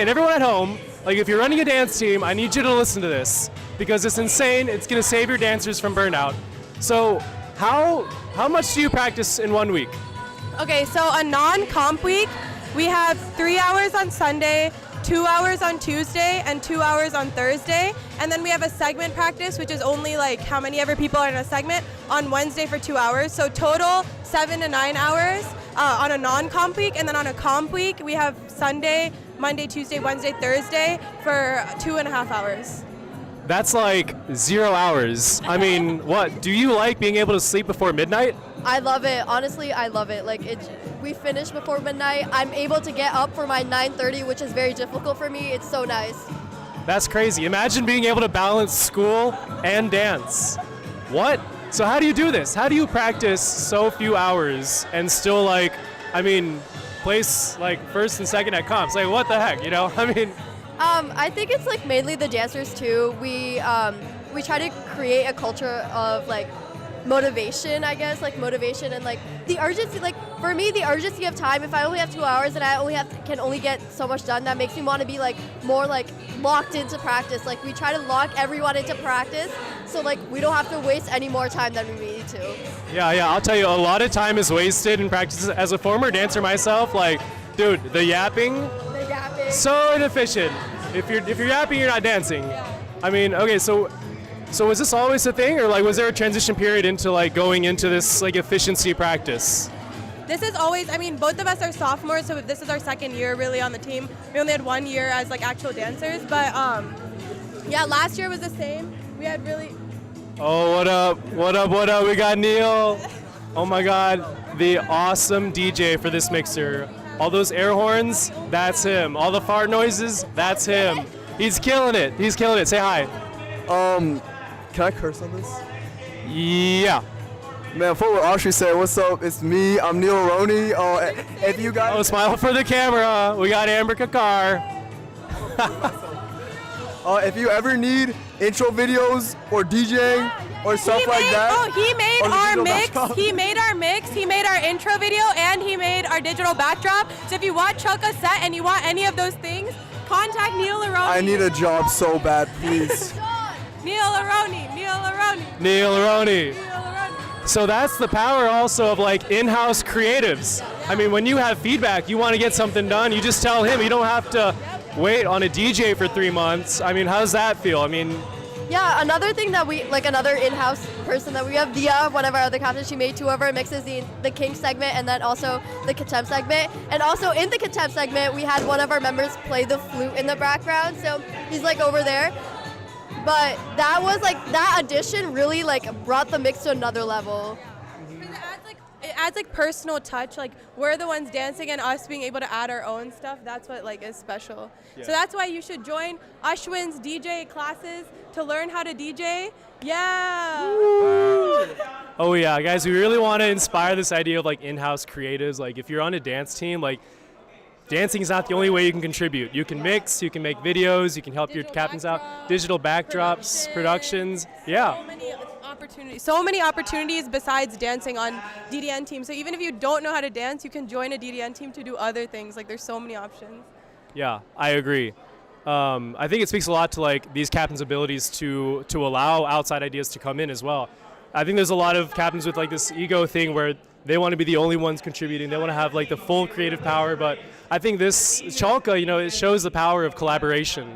Everyone at home, like if you're running a dance team, I need you to listen to this because it's insane. It's gonna save your dancers from burnout. So how much do you practice in 1 week? Okay, so a non-comp week, we have 3 hours on Sunday, 2 hours on Tuesday, and 2 hours on Thursday. And then we have a segment practice, which is only like how many ever people are in a segment, on Wednesday for 2 hours. So total 7 to 9 hours on a non-comp week. And then on a comp week, we have Sunday, Monday, Tuesday, Wednesday, Thursday for 2.5 hours. That's like 0 hours. I mean, what? Do you like being able to sleep before midnight? I love it. Honestly, I love it. Like we finish before midnight. I'm able to get up for my 9:30, which is very difficult for me. It's so nice. That's crazy. Imagine being able to balance school and dance. What? So how do you do this? How do you practice so few hours and still place like first and second at comps? Like what the heck, you know? I think it's like mainly the dancers too. We try to create a culture of like motivation, I guess, like motivation and like the urgency. Like for me, the urgency of time. If I only have 2 hours and I can only get so much done, that makes me want to be like more like locked into practice. Like we try to lock everyone into practice, so like we don't have to waste any more time than we need to. Yeah. I'll tell you, a lot of time is wasted in practice. As a former dancer myself, like, dude, the yapping. So inefficient. If you're yapping, you're not dancing. Yeah. I mean, okay, so was this always a thing, or like was there a transition period into like going into this like efficiency practice? This is always, both of us are sophomores, so this is our second year really on the team. We only had 1 year as like actual dancers, but yeah, last year was the same. We had really. Oh, what up? We got Neil. Oh my God, the awesome DJ for this mixer. All those air horns, that's him. All the fart noises, that's him. He's killing it. Say hi. Can I curse on this? Yeah. Man, for what Audrey said, what's up? It's me. I'm Neil Roney. If you guys. Oh, smile for the camera. We got Amber Kakar. If you ever need intro videos or DJing or stuff like that. Oh, he made our mix. He made our mix. He made our intro video, and he made our digital backdrop. So if you want Chalka's set and you want any of those things, contact Neil Aroni. I need a job so bad, please. Neil Aroni. So that's the power also of like in-house creatives. I mean, when you have feedback, you want to get something done, you just tell him. You don't have to wait on a DJ for 3 months. I mean, how does that feel? I mean, Yeah, another thing that we, like another in-house person that we have, Dia, one of our other captains, she made 2 of our mixes, the King segment and then also the Contempt segment. And also in the Contempt segment, we had one of our members play the flute in the background, so he's like over there. But that was like, that addition really like brought the mix to another level. It adds like personal touch, like we're the ones dancing and us being able to add our own stuff, that's what like is special. Yeah. So that's why you should join Ashwin's DJ classes to learn how to DJ. Yeah! oh yeah, guys, we really want to inspire this idea of like in-house creatives. Like if you're on a dance team, like dancing is not the only way you can contribute. You can mix, you can make videos, you can help your captains out, digital backdrops, productions, yeah. So many opportunities besides dancing on DDN teams. So even if you don't know how to dance, you can join a DDN team to do other things. Like there's so many options. Yeah, I agree. I think it speaks a lot to like these captains' abilities to allow outside ideas to come in as well. I think there's a lot of captains with like this ego thing where they want to be the only ones contributing. They want to have like the full creative power. But I think this Chalka, you know, it shows the power of collaboration,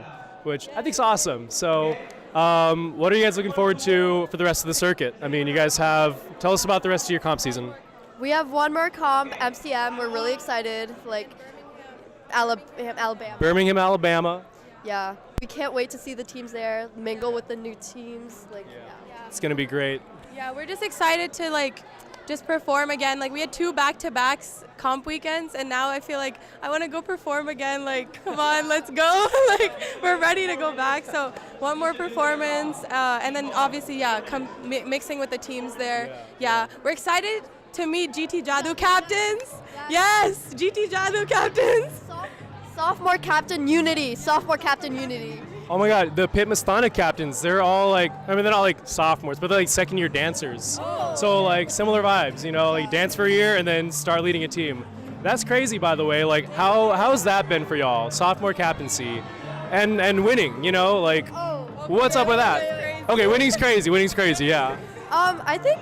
which I think is awesome. So. What are you guys looking forward to for the rest of the circuit? I mean, you guys tell us about the rest of your comp season. We have one more comp, MCM. We're really excited. Like Alabama. Birmingham, Alabama. Yeah, we can't wait to see the teams there, mingle with the new teams. Like, It's gonna be great. Yeah, we're just excited to like just perform again. Like we had 2 back-to-backs comp weekends, and now I feel like I want to go perform again. Like, come on, let's go. Like we're ready to go back. So one more performance, and then obviously, yeah, mixing with the teams there. Yeah, we're excited to meet GT Jadoo captains. Yes, GT Jadoo captains. Sophomore captain unity. Sophomore captain unity. Oh my God, the Pit Mastana captains, they're all like, I mean, they're not like sophomores, but they're like second-year dancers. So like similar vibes, you know, like dance for a year and then start leading a team. That's crazy, by the way. Like, how's that been for y'all? Sophomore captaincy, and winning, you know, like, what's up with that? Okay, winning's crazy, yeah. I think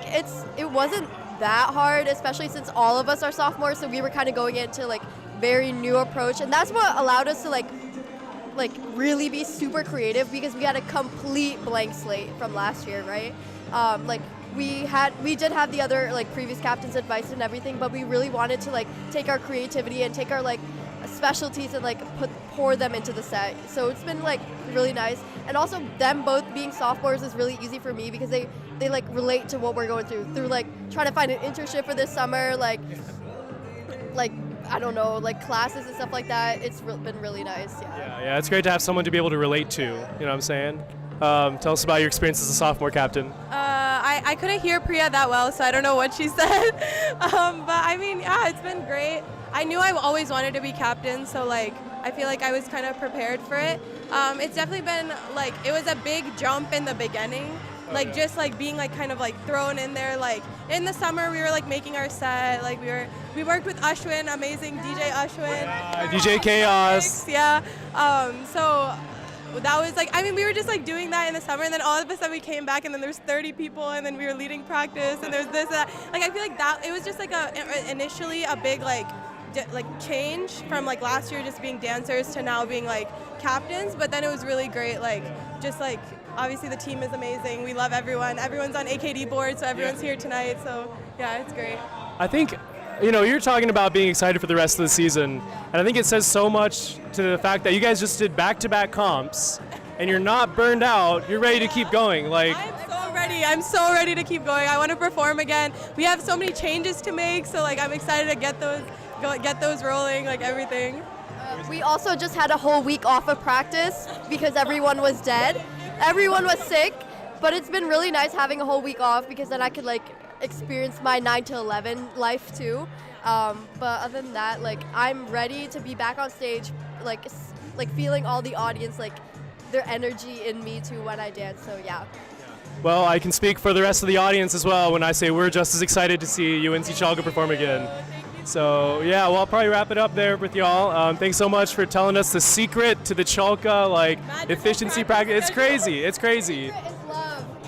it wasn't that hard, especially since all of us are sophomores, so we were kind of going into like very new approach, and that's what allowed us to like really be super creative, because we had a complete blank slate from last year, right? Like we did have the other like previous captain's advice and everything, but we really wanted to like take our creativity and take our like specialties and like pour them into the set. So it's been like really nice, and also them both being sophomores is really easy for me because they like relate to what we're going through like trying to find an internship for this summer, like I don't know, like classes and stuff like that. It's been really nice. Yeah, it's great to have someone to be able to relate to. You know what I'm saying? Tell us about your experience as a sophomore captain. I couldn't hear Priya that well, so I don't know what she said. But I mean, yeah, it's been great. I knew I always wanted to be captain, so like I feel like I was kind of prepared for it. It's definitely been like, it was a big jump in the beginning. Like just like being like kind of like thrown in there. Like in the summer we were like making our set. Like we worked with Ashwin, amazing DJ Ashwin. DJ Chaos. Yeah. So that was like, I mean, we were just like doing that in the summer, and then all of a sudden we came back, and then there's 30 people, and then we were leading practice, and there's this, that. Like I feel like that it was just like initially a big like change from like last year just being dancers to now being like captains, but then it was really great. Like just like obviously the team is amazing. We love everyone. Everyone's on AKD board, so everyone's here tonight. So yeah, it's great. I think, you know, you're talking about being excited for the rest of the season, and I think it says so much to the fact that you guys just did back-to-back comps, and you're not burned out. You're ready to keep going. Like, I'm so ready to keep going. I want to perform again. We have so many changes to make, so like I'm excited to get those rolling, like everything. We also just had a whole week off of practice because everyone was dead. Everyone was sick, but it's been really nice having a whole week off because then I could like experience my 9 to 11 life too. But other than that, like I'm ready to be back on stage, like feeling all the audience, like their energy in me too when I dance. So yeah. Well, I can speak for the rest of the audience as well when I say we're just as excited to see UNC Chalka perform again. So yeah, well, I'll probably wrap it up there with y'all. Thanks so much for telling us the secret to the Chalka like efficiency practice. It's crazy. It's crazy.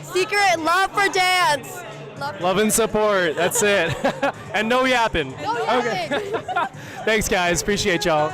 Secret love for dance. Love and support. That's it. And no yapping. No yapping. Okay. Thanks, guys. Appreciate y'all.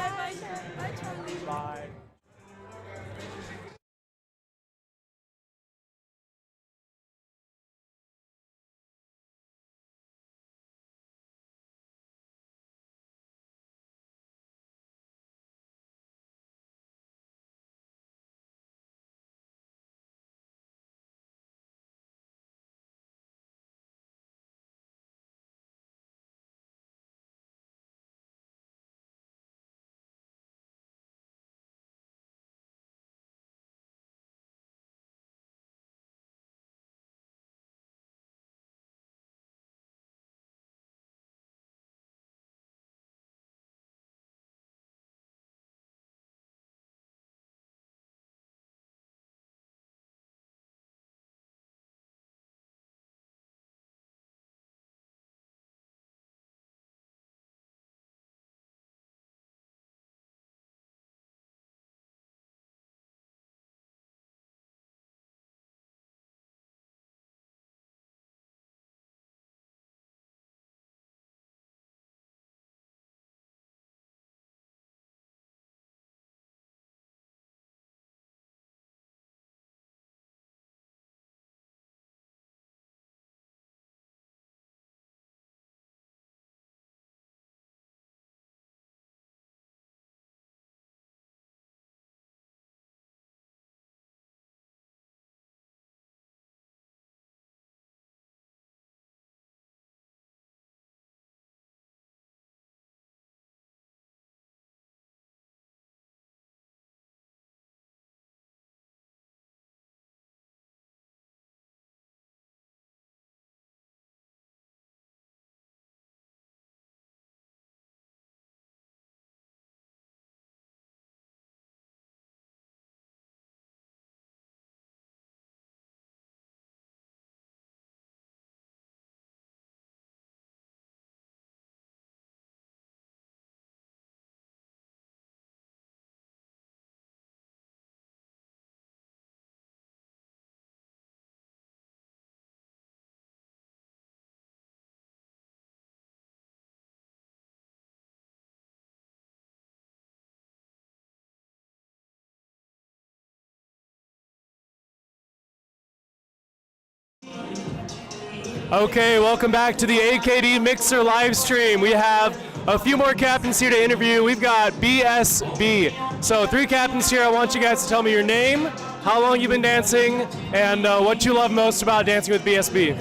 Okay, welcome back to the AKD Mixer live stream. We have a few more captains here to interview. We've got BSB. So 3 captains here. I want you guys to tell me your name, how long you've been dancing, and what you love most about dancing with BSB.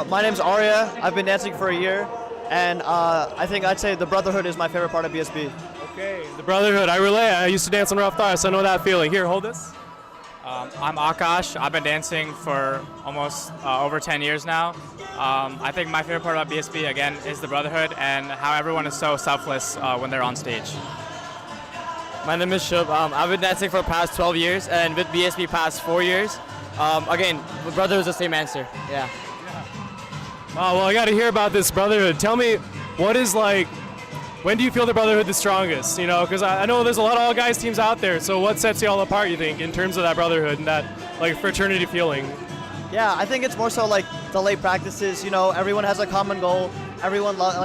My name's Arya. I've been dancing for a year, and I think I'd say the Brotherhood is my favorite part of BSB. Okay, the Brotherhood. I relate. I used to dance on Rough Thigh, so I know that feeling. Here, hold this. I'm Akash. I've been dancing for almost over 10 years now. I think my favorite part about BSB, again, is the Brotherhood and how everyone is so selfless when they're on stage. My name is Shub. I've been dancing for the past 12 years and with BSB past 4 years. Again, the Brotherhood is the same answer. Yeah. Oh, well, I got to hear about this Brotherhood. Tell me, what is like, when do you feel the Brotherhood the strongest? You know, because I know there's a lot of all guys teams out there. So what sets you all apart, you think, in terms of that Brotherhood and that like fraternity feeling? Yeah, I think it's more so like the late practices. You know, everyone has a common goal. Everyone loves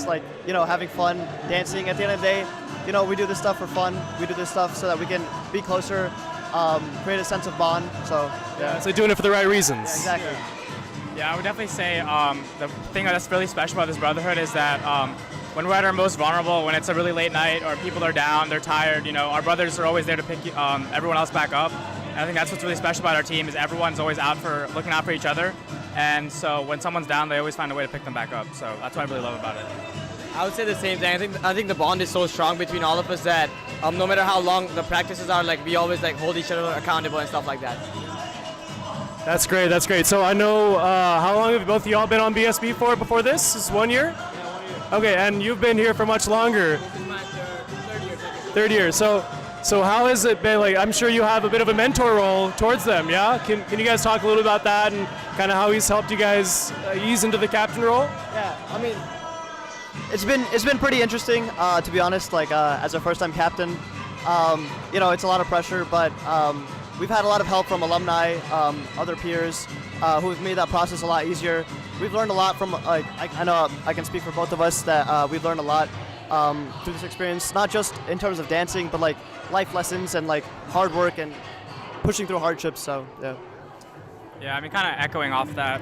having fun, dancing. At the end of the day, you know, we do this stuff for fun. We do this stuff so that we can be closer, create a sense of bond. So yeah, so doing it for the right reasons. Yeah, exactly. Yeah, I would definitely say the thing that's really special about this Brotherhood is that when we're at our most vulnerable, when it's a really late night or people are down, they're tired, you know, our brothers are always there to pick everyone else back up. And I think that's what's really special about our team is everyone's always looking out for each other. And so when someone's down, they always find a way to pick them back up. So that's what I really love about it. I would say the same thing. I think the bond is so strong between all of us that no matter how long the practices are, like we always like hold each other accountable and stuff like that. That's great. That's great. So I know how long have both of y'all been on BSB for before this? Is 1 year? Yeah, 1 year. Okay, and you've been here for much longer. This is my third year. Third year. So how has it been? Like, I'm sure you have a bit of a mentor role towards them. Yeah. Can you guys talk a little about that and kind of how he's helped you guys ease into the captain role? Yeah. I mean, it's been pretty interesting to be honest. Like as a first-time captain, you know, it's a lot of pressure, but we've had a lot of help from alumni, other peers, who've made that process a lot easier. We've learned a lot from, like, I know I can speak for both of us that we've learned a lot through this experience, not just in terms of dancing, but like life lessons and like hard work and pushing through hardships. So yeah. Yeah, I mean, kind of echoing off that,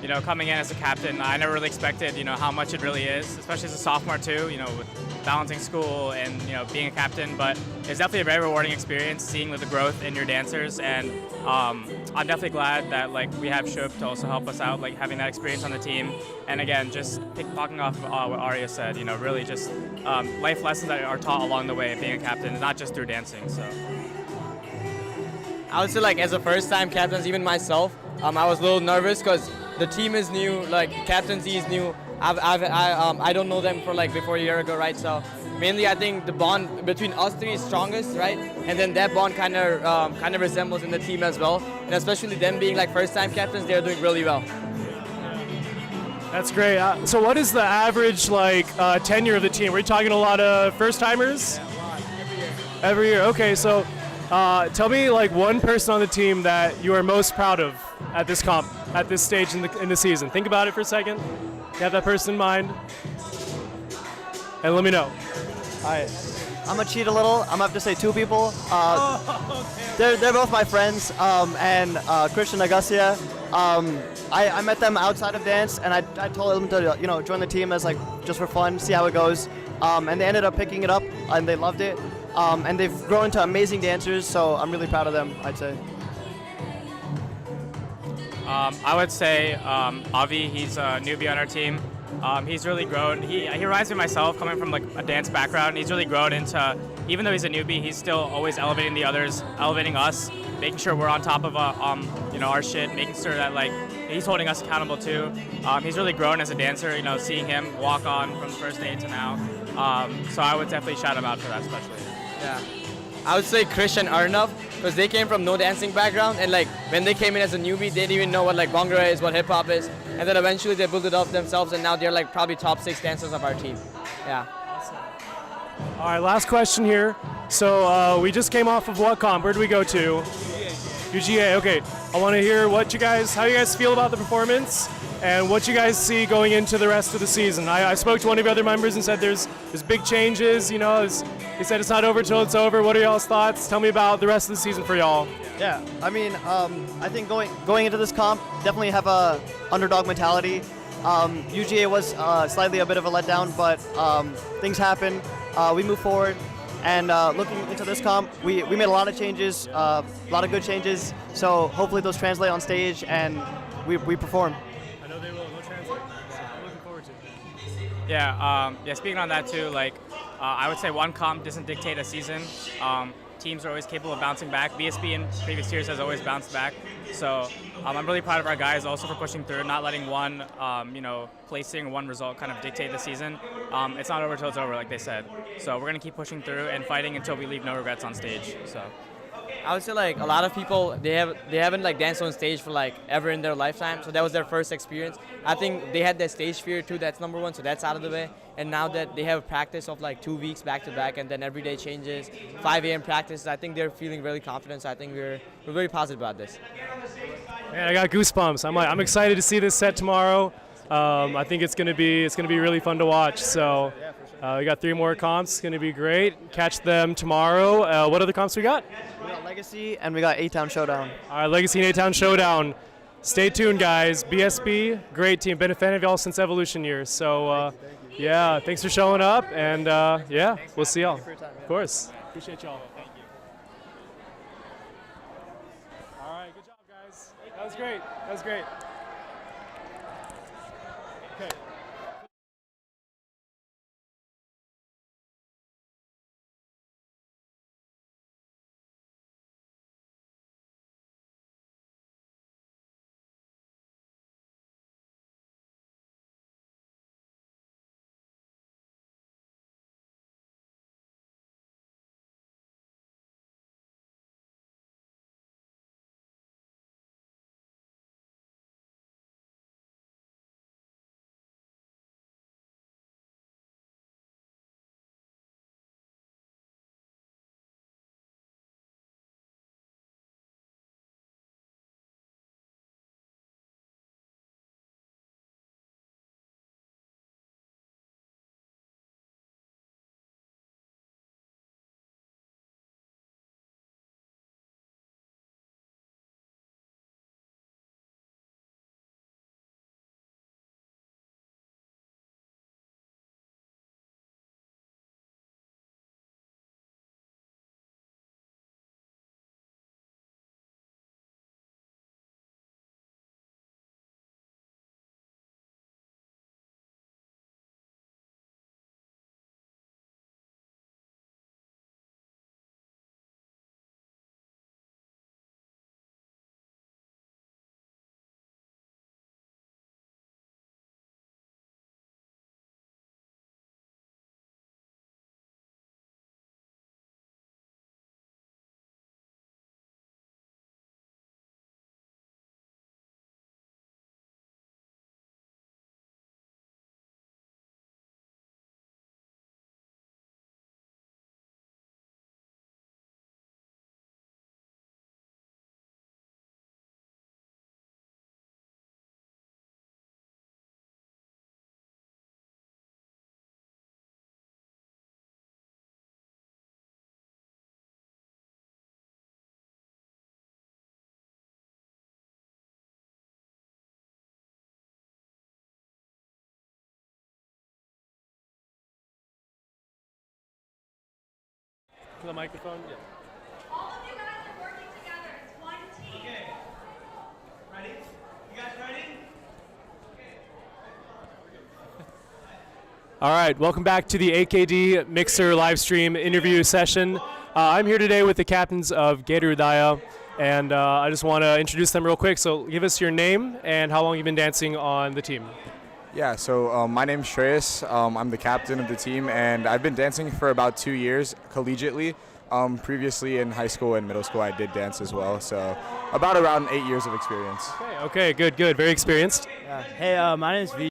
you know, coming in as a captain, I never really expected, you know, how much it really is, especially as a sophomore too, you know, with balancing school and, you know, being a captain. But it's definitely a very rewarding experience seeing the growth in your dancers. And I'm definitely glad that, like, we have Shub to also help us out, like, having that experience on the team. And again, just piggybacking off what Arya said, you know, really just life lessons that are taught along the way of being a captain, not just through dancing. So I would say, like, as a first-time captain, even myself, I was a little nervous because the team is new, like, captaincy is new. I don't know them for, like, before a year ago, right? So mainly I think the bond between us three is strongest, right? And then that bond kind of resembles in the team as well. And especially them being, like, first-time captains, they're doing really well. That's great. So what is the average, like, tenure of the team? Are we talking a lot of first-timers? Yeah, a lot. Every year. Okay, so tell me, like, one person on the team that you are most proud of at this comp, at this stage in the season. Think about it for a second. You have that person in mind, and let me know. All right, I'm gonna cheat a little. I'm gonna have to say two people. They're both my friends, and Christian and Agassia. I met them outside of dance, and I told them to, you know, join the team as, like, just for fun, see how it goes. And they ended up picking it up, and they loved it. And they've grown into amazing dancers, so I'm really proud of them, I'd say. I would say Avi, he's a newbie on our team. He's really grown. He reminds me of myself, coming from, like, a dance background. He's really grown into, even though he's a newbie, he's still always elevating the others, elevating us, making sure we're on top of you know, our shit, making sure that, like, he's holding us accountable too. He's really grown as a dancer, you know, seeing him walk on from the first day to now. So I would definitely shout him out for that especially. Yeah. I would say Krish and Arnav, because they came from no dancing background, and, like, when they came in as a newbie, they didn't even know what, like, Bhangra is, what hip hop is, and then eventually they built it up themselves, and now they're, like, probably top 6 dancers of our team. Yeah. All right, last question here. So we just came off of what comp? Where did we go to? UGA. Okay. I want to hear how you guys feel about the performance, and what you guys see going into the rest of the season. I spoke to one of your other members and said there's big changes. You know, he said it's not over till it's over. What are y'all's thoughts? Tell me about the rest of the season for y'all. Yeah, I mean, I think going into this comp, definitely have a underdog mentality. UGA was slightly a bit of a letdown, but things happen. We move forward, and looking into this comp, we made a lot of changes, a lot of good changes. So hopefully those translate on stage, and we perform. I know they will. They'll translate. So I'm looking forward to it. Yeah, speaking on that too, like, I would say one comp doesn't dictate a season. Teams are always capable of bouncing back. BSB in previous years has always bounced back. So I'm really proud of our guys also for pushing through, not letting one, you know, placing one result kind of dictate the season. It's not over till it's over, like they said. So we're gonna keep pushing through and fighting until we leave no regrets on stage. So. I would say, like, a lot of people, they haven't, like, danced on stage for, like, ever in their lifetime, so that was their first experience. I think they had that stage fear too, that's number one, so that's out of the way. And now that they have a practice of, like, 2 weeks back to back, and then every day changes, 5 a.m. practice, I think they're feeling really confident, so I think we're very positive about this. Man, I got goosebumps. I'm excited to see this set tomorrow. I think it's gonna be really fun to watch. So we got 3 more comps. It's gonna be great. Catch them tomorrow. What other comps we got? We got Legacy and we got A-Town Showdown. All right, Legacy and A-Town Showdown. Stay tuned, guys. BSB, great team. Been a fan of y'all since Evolution years. So yeah, thanks for showing up, and yeah, we'll see y'all. Of course. Appreciate y'all. Thank you. All right, good job, guys. That was great. That was great. Okay. the microphone? Yeah. All of you guys are working together. It's one team. Okay. Ready? You guys ready? All right, welcome back to the AKD Mixer live stream interview session. I'm here today with the captains of Gator Udaya, and I just want to introduce them real quick. So give us your name and how long you've been dancing on the team. Yeah, so my name's Shreyas. I'm the captain of the team, and I've been dancing for about 2 years collegiately. Previously in high school and middle school, I did dance as well, so around 8 years of experience. Okay, good, very experienced. Yeah. Hey, my name is V.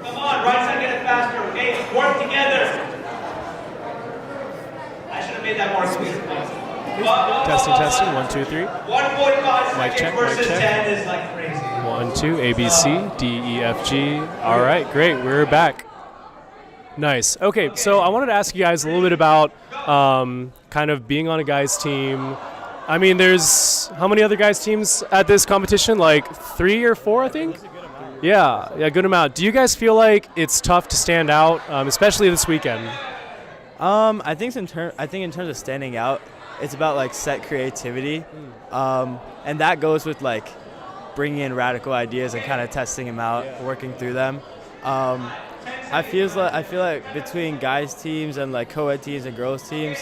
Come on, right side, get it faster, okay? Work together. I should have made that more sweet. Testing, 1, 2, 3. 1:45 Mic seconds check, versus mic check. 10 is like crazy. 1, 2, A, B, C, D, E, F, G. All right, great, we're back. Nice. Okay, so I wanted to ask you guys a little bit about kind of being on a guys' team. I mean, there's how many other guys' teams at this competition? Like 3 or 4, I think? Yeah, good amount. Do you guys feel like it's tough to stand out, especially this weekend? I think in terms of standing out, it's about like set creativity, and that goes with like bringing in radical ideas and kind of testing them out, working through them. I feel like between guys teams and like co-ed teams and girls teams,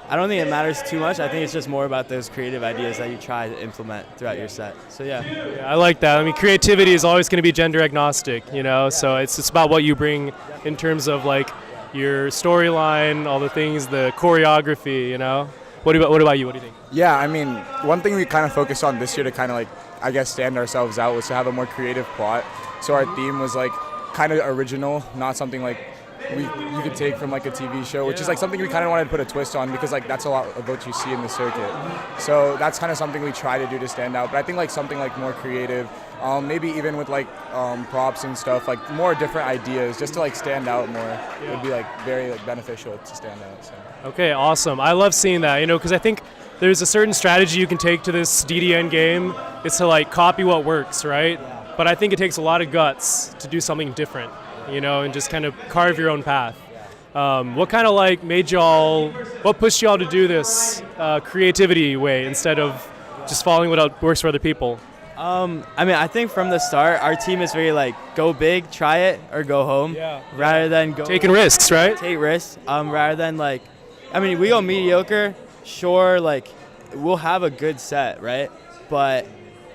I don't think it matters too much. I think it's just more about those creative ideas that you try to implement throughout your set. So yeah, I like that. I mean, creativity is always going to be gender agnostic, you know. So it's about what you bring in terms of like your storyline, all the things, the choreography, you know. What about you? What do you think? Yeah, I mean, one thing we kind of focused on this year to kind of like, I guess, stand ourselves out was to have a more creative plot. So our theme was like kind of original, not something like you could take from like a TV show, which is like something we kind of wanted to put a twist on because like that's a lot of what you see in the circuit. So that's kind of something we try to do to stand out. But I think like something like more creative, maybe even with like props and stuff, like more different ideas, just to like stand out more would be like very like beneficial to stand out. So. Okay, awesome. I love seeing that, you know, because I think there's a certain strategy you can take to this DDN game. It's to like copy what works, right? But I think it takes a lot of guts to do something different, you know, and just kind of carve your own path. What kind of like what pushed y'all to do this creativity way instead of just following what works for other people? I mean, I think from the start, our team is very like go big, try it, or go home, rather than taking risks, right? Take risks, rather than like, I mean, we go mediocre, sure, like we'll have a good set, right? But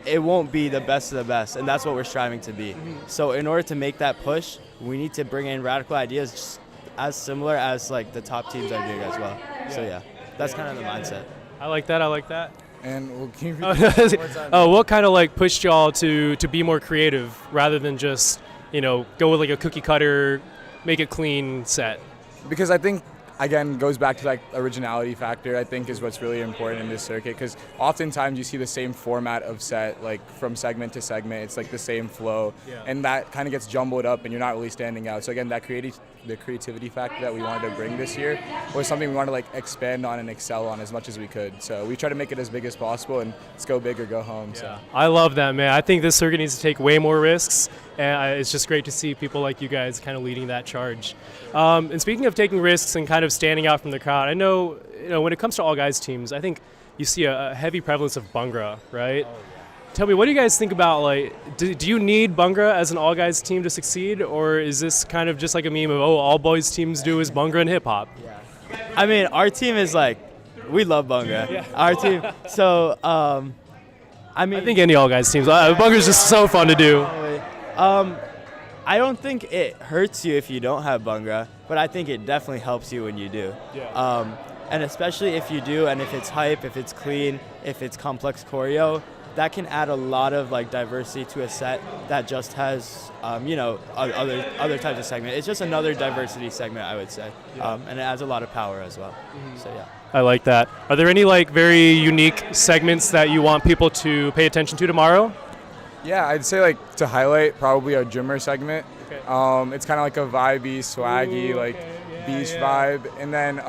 it won't be the best of the best, and that's what we're striving to be. So in order to make that push, we need to bring in radical ideas just as similar as like the top teams are doing as well. So yeah, that's kind of the mindset. I like that. And we'll keep what kind of like pushed y'all to be more creative rather than just, you know, go with like a cookie cutter, make it clean set? Because I think, again, goes back to like originality factor, I think is what's really important in this circuit, because oftentimes you see the same format of set, like from segment to segment, it's like the same flow, and that kind of gets jumbled up and you're not really standing out. So again, the creativity factor that we wanted to bring this year was something we wanted to like expand on and excel on as much as we could. So we try to make it as big as possible, and let's go big or go home. Yeah. So I love that, man. I think this circuit needs to take way more risks, and it's just great to see people like you guys kind of leading that charge. And speaking of taking risks and kind of standing out from the crowd, I know, you know, when it comes to all guys teams, I think you see a heavy prevalence of Bhangra, right? Tell me, what do you guys think about, like, do you need Bhangra as an all guys team to succeed, or is this kind of just like a meme of, oh, all boys teams do is Bhangra and hip hop? I mean, our team is like, we love Bhangra. Our team. So, I mean, I think any all guys teams, Bhangra is just so fun to do. I don't think it hurts you if you don't have Bhangra, but I think it definitely helps you when you do. And especially if you do, and if it's hype, if it's clean, if it's complex choreo, that can add a lot of like diversity to a set that just has, you know, other types of segment. It's just another diversity segment, I would say, and it adds a lot of power as well. So yeah. I like that. Are there any like very unique segments that you want people to pay attention to tomorrow? yeah, I'd say like to highlight probably our drummer segment. Okay. It's kind of like a vibey, swaggy, like beach vibe. And then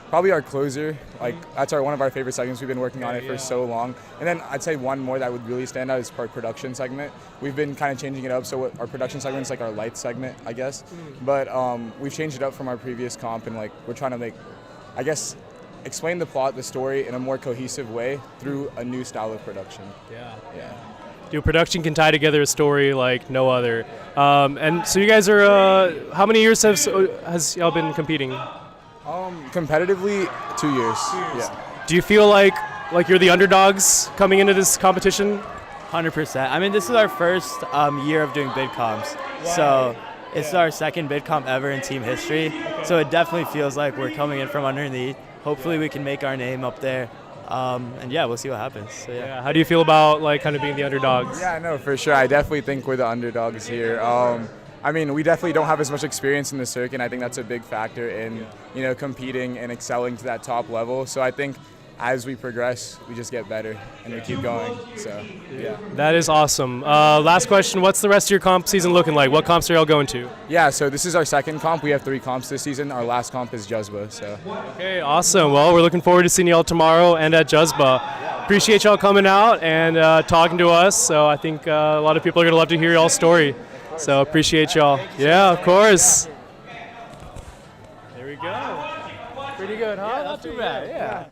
probably our closer, like that's one of our favorite segments. We've been working on it for so long. And then I'd say one more that would really stand out is our production segment. We've been kind of changing it up. So our production segment is like our lights segment, I guess. But we've changed it up from our previous comp, and like we're trying to make, I guess, explain the plot, the story in a more cohesive way through a new style of production. Yeah. Dude, production can tie together a story like no other. And so you guys are, how many years has y'all been competing? Competitively, 2 years. Yeah. Do you feel like you're the underdogs coming into this competition? 100%. I mean, this is our first year of doing bid comps. So it's our second bid comp ever in team history. So it definitely feels like we're coming in from underneath. Hopefully we can make our name up there. And yeah, we'll see what happens. So, yeah. How do you feel about like kind of being the underdogs? Yeah, no, for sure. I definitely think we're the underdogs here. I mean, we definitely don't have as much experience in the circuit, and I think that's a big factor in, competing and excelling to that top level. So I think as we progress, we just get better and we keep going. So, yeah. That is awesome. Last question, what's the rest of your comp season looking like? What comps are y'all going to? Yeah, so this is our second comp. We have 3 comps this season. Our last comp is Juzba. So. Okay, awesome. Well, we're looking forward to seeing y'all tomorrow and at Juzba. Appreciate y'all coming out and talking to us. So I think a lot of people are going to love to hear y'all's story. So appreciate y'all. Yeah, of course. There we go. Pretty good, huh? Not too bad, yeah.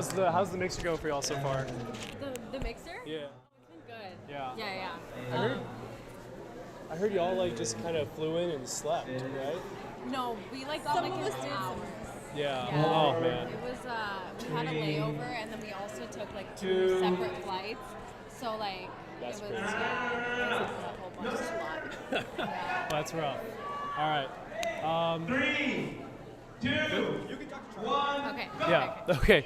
How's the mixer going for y'all so far? The mixer? Yeah. It's been good. Yeah. Yeah. I heard y'all like just kind of flew in and slept, right? No, we like got like an hour. Yeah. Yeah. Oh man. It was we had a layover and then we also took like 2 separate flights. So like That's it was crazy. a whole bunch of lot. Yeah. That's rough. All right. 3, 2, 1. Okay. Yeah. Okay.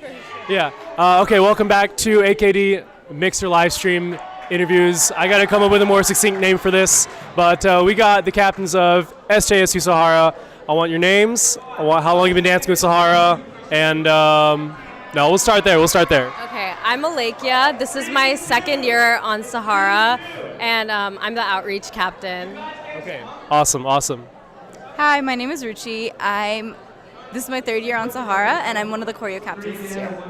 Yeah. Okay. Welcome back to AKD Mixer live stream interviews. I got to come up with a more succinct name for this, but we got the captains of SJSU Sahara. I want your names. I want how long you've been dancing with Sahara, and no, we'll start there. Okay, I'm Alekia. This is my 2nd year on Sahara, and I'm the outreach captain. Okay. Awesome. Hi, my name is Ruchi. This is my 3rd year on Sahara, and I'm one of the choreo captains this year.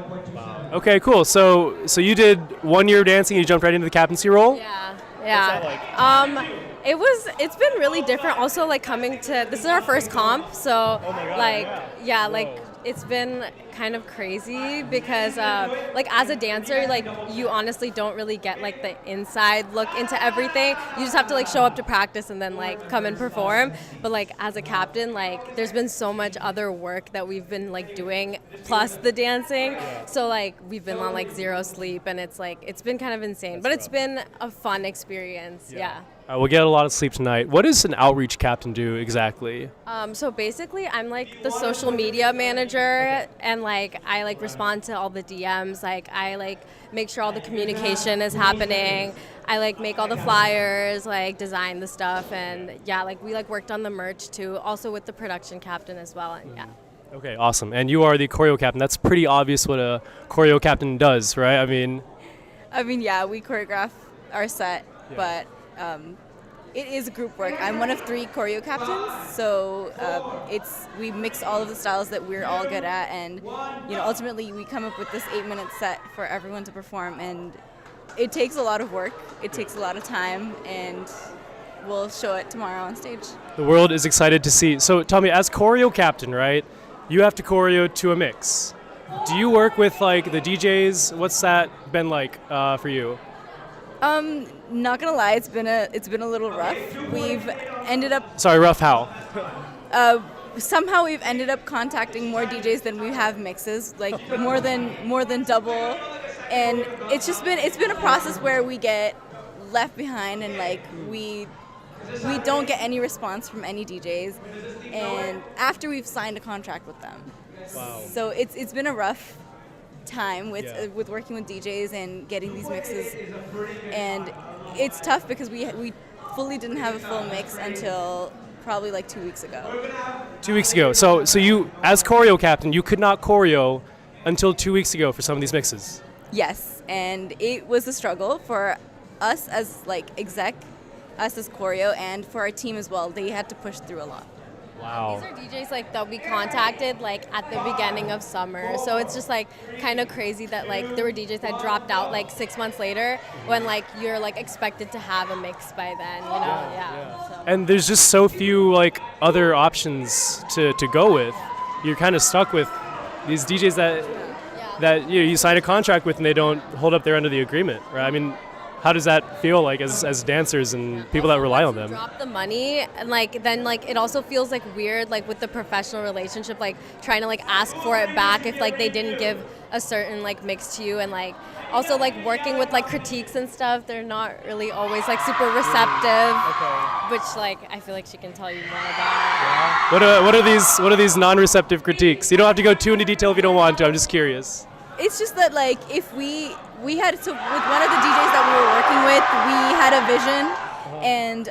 Okay. Cool. So you did 1 year of dancing. You jumped right into the captaincy role. Yeah. What's that like? It's been really different. Also, like coming to this is our first comp, so it's been kind of crazy because like as a dancer, like you honestly don't really get like the inside look into everything. You just have to like show up to practice and then like come and perform. But like as a captain, like there's been so much other work that we've been like doing plus the dancing. So like we've been on like 0 sleep and it's been kind of insane. But it's been a fun experience. Yeah. We'll get a lot of sleep tonight. What does an outreach captain do exactly? So basically, I'm like the social media manager, and like I like respond to all the DMs. Like I like make sure all the communication is happening. I like make all the flyers, like design the stuff, and yeah, like we like worked on the merch too. Also with the production captain as well, and yeah. Okay, awesome. And you are the choreo captain. That's pretty obvious what a choreo captain does, right? I mean, yeah, we choreograph our set, but it is group work. I'm one of 3 choreo captains, so we mix all of the styles that we're all good at, and ultimately we come up with this 8-minute set for everyone to perform, and it takes a lot of work, it takes a lot of time, and we'll show it tomorrow on stage. the world is excited to see. So tell me, as choreo captain, right? You have to choreo to a mix. Do you work with like the DJs? What's that been like for you? Not gonna lie, it's been a little rough. We've ended up Sorry, rough how? somehow we've ended up contacting more DJs than we have mixes, like more than double, and it's been a process where we get left behind and like we don't get any response from any DJs, and after we've signed a contract with them. Wow. So it's been a rough time with working with DJs and getting these mixes, and it's tough because we fully didn't have a full mix until probably like 2 weeks ago. 2 weeks ago. So you, as choreo captain, you could not choreo until 2 weeks ago for some of these mixes. Yes, and it was a struggle for us as like exec, us as choreo, and for our team as well. They had to push through a lot. Wow. These are DJs like that we contacted like at the beginning of summer, so it's just like kind of crazy that like there were DJs that dropped out like 6 months later when like you're like expected to have a mix by then, you know? Yeah. So. And there's just so few like other options to go with. You're kind of stuck with these DJs that you sign a contract with and they don't hold up their end of the agreement, right? I mean, how does that feel like as dancers and people that rely on them? Drop the money, and like then like it also feels like weird like with the professional relationship, like trying to like ask for it back if like they didn't give a certain like mix to you, and like also like working with like critiques and stuff, they're not really always like super receptive. Which like I feel like she can tell you more about. What are these non-receptive critiques? You don't have to go too into detail if you don't want to. I'm just curious. It's just that like if we had, so with one of the DJs that we were working with, we had a vision, and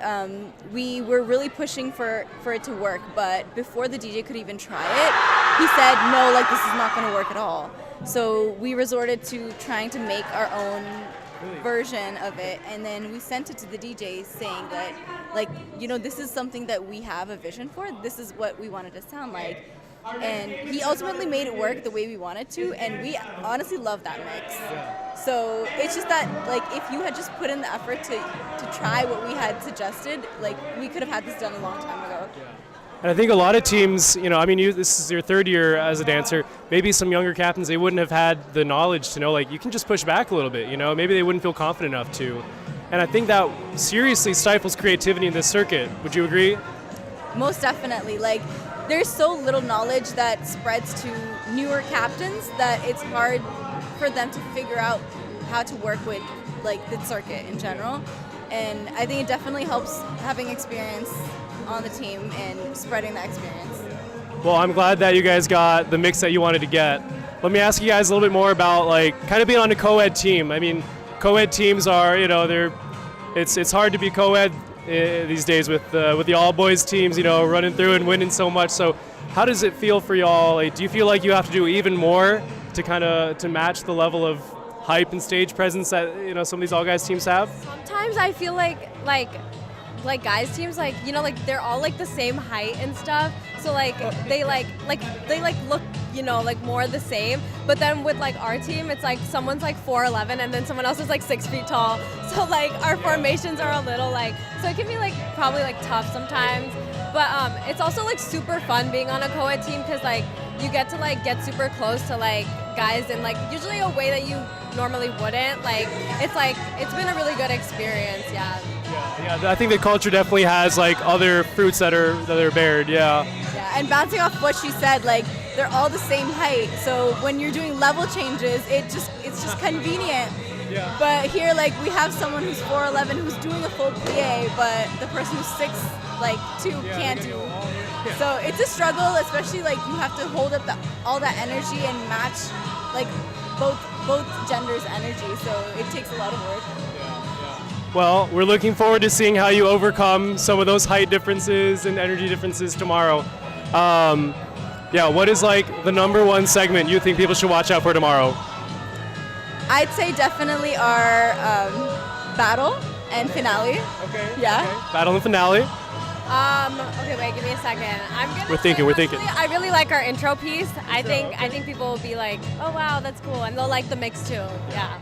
we were really pushing for it to work, but before the DJ could even try it, he said, no, like this is not going to work at all. So we resorted to trying to make our own version of it, and then we sent it to the DJs saying that, like, this is something that we have a vision for, this is what we wanted to sound like. And he ultimately made it work the way we wanted to, and we honestly love that mix. So it's just that, like, if you had just put in the effort to try what we had suggested, like, we could have had this done a long time ago. And I think a lot of teams, I mean, this is your third year as a dancer. Maybe some younger captains, they wouldn't have had the knowledge to know, like, you can just push back a little bit, Maybe they wouldn't feel confident enough to. And I think that seriously stifles creativity in this circuit. Would you agree? Most definitely. Like, there's so little knowledge that spreads to newer captains that it's hard for them to figure out how to work with, like, the circuit in general. And I think it definitely helps having experience on the team and spreading that experience. Well, I'm glad that you guys got the mix that you wanted to get. Let me ask you guys a little bit more about, like, kind of being on a co-ed team. I mean, co-ed teams are, it's hard to be co-ed these days with the all-boys teams, running through and winning so much. So how does it feel for y'all? Like, do you feel like you have to do even more to match the level of hype and stage presence that some of these all-guys teams have? Sometimes I feel like guys teams, they're all like the same height and stuff, so they look more the same. But then with like our team, it's like someone's like 4'11" and then someone else is like 6 feet tall, so like our formations are a little so it can be like probably like tough sometimes. But it's also like super fun being on a co-ed team because like you get to like get super close to like guys in like usually a way that you normally wouldn't. It's been a really good experience. Yeah, I think the culture definitely has like other fruits that are bared. Yeah, and bouncing off what she said, like they're all the same height, so when you're doing level changes, it's just convenient. Yeah. But here, like, we have someone who's 4'11" who's doing a full plie, but the person who's 6'2" can't do. So it's a struggle, especially like you have to hold up all that energy and match like both genders' energy. So it takes a lot of work. Well, we're looking forward to seeing how you overcome some of those height differences and energy differences tomorrow. What is like the #1 segment you think people should watch out for tomorrow? I'd say definitely our battle and finale. Okay. Yeah. Okay. Battle and finale. Okay, wait, give me a second. We're thinking. I really like our intro piece. I think people will be like, oh wow, that's cool, and they'll like the mix too. Yeah.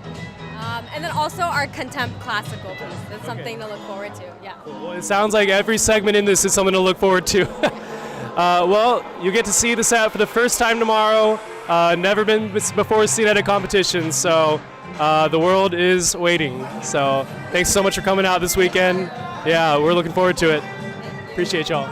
And then also our contempt classical piece. That's something to look forward to. Yeah. Well, it sounds like every segment in this is something to look forward to. Well, you get to see this out for the first time tomorrow. Never been before seen at a competition, so the world is waiting. So thanks so much for coming out this weekend. Yeah, we're looking forward to it. Appreciate y'all.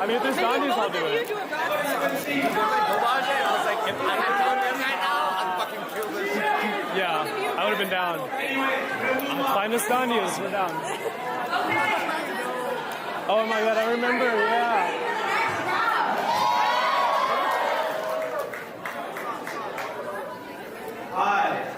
mean, if there's Gandhi's, I'll do it. Yeah, I would have been down. Find us Gandhi's, we're down. Oh my god, I remember, yeah. Hi.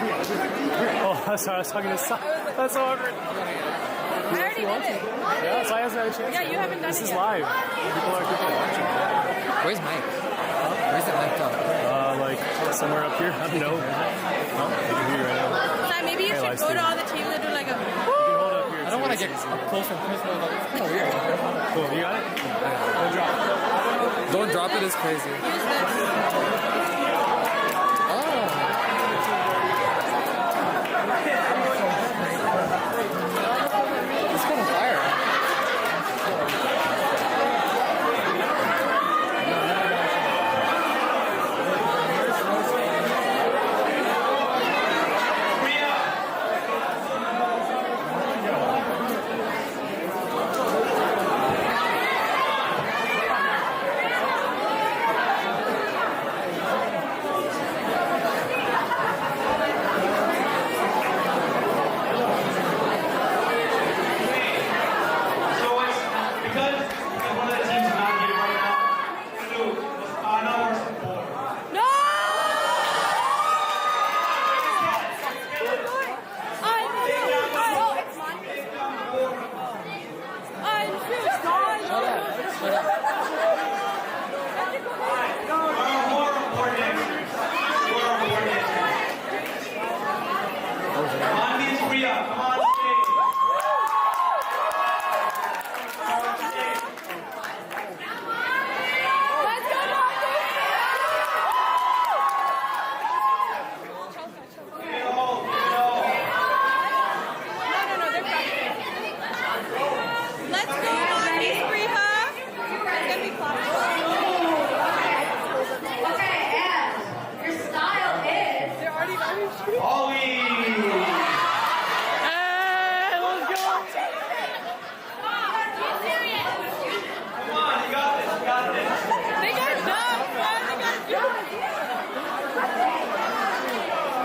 Oh, sorry, I was talking to Sai. That's so awkward. I already did it. Yeah, Sai hasn't had a chance. Yeah, you haven't done this it is yet. live. People are watching. Where's Mike? Where's the mic up? Like somewhere up here. I don't know. Oh, I can hear you right now. Sai, maybe you Hey, should go Livestream. to all the teams and do like a. I don't want to get up close and personal. It's kind of weird. Cool, you got it? Don't drop it. It's crazy. It's kind of fire.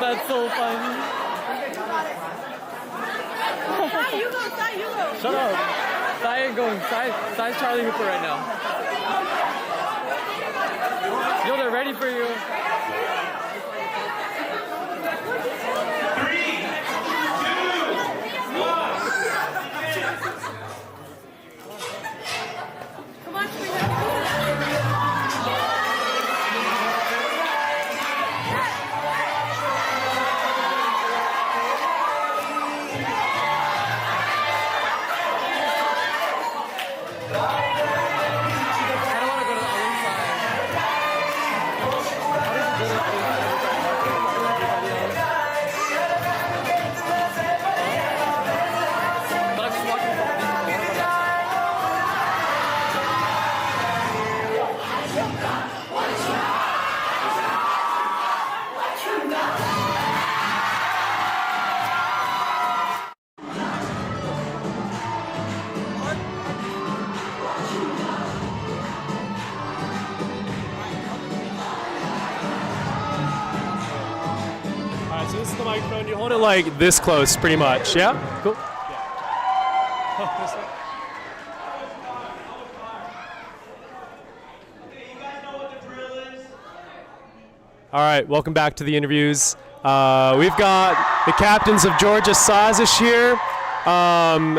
That's so funny. Shut up. Sai ain't going. Sai's Charlie Hooper right now. Yo, they're ready for you. So this is the microphone. You hold it like this close, pretty much. Yeah? Cool. All right, welcome back to the interviews. We've got the captains of Georgia Sazish here.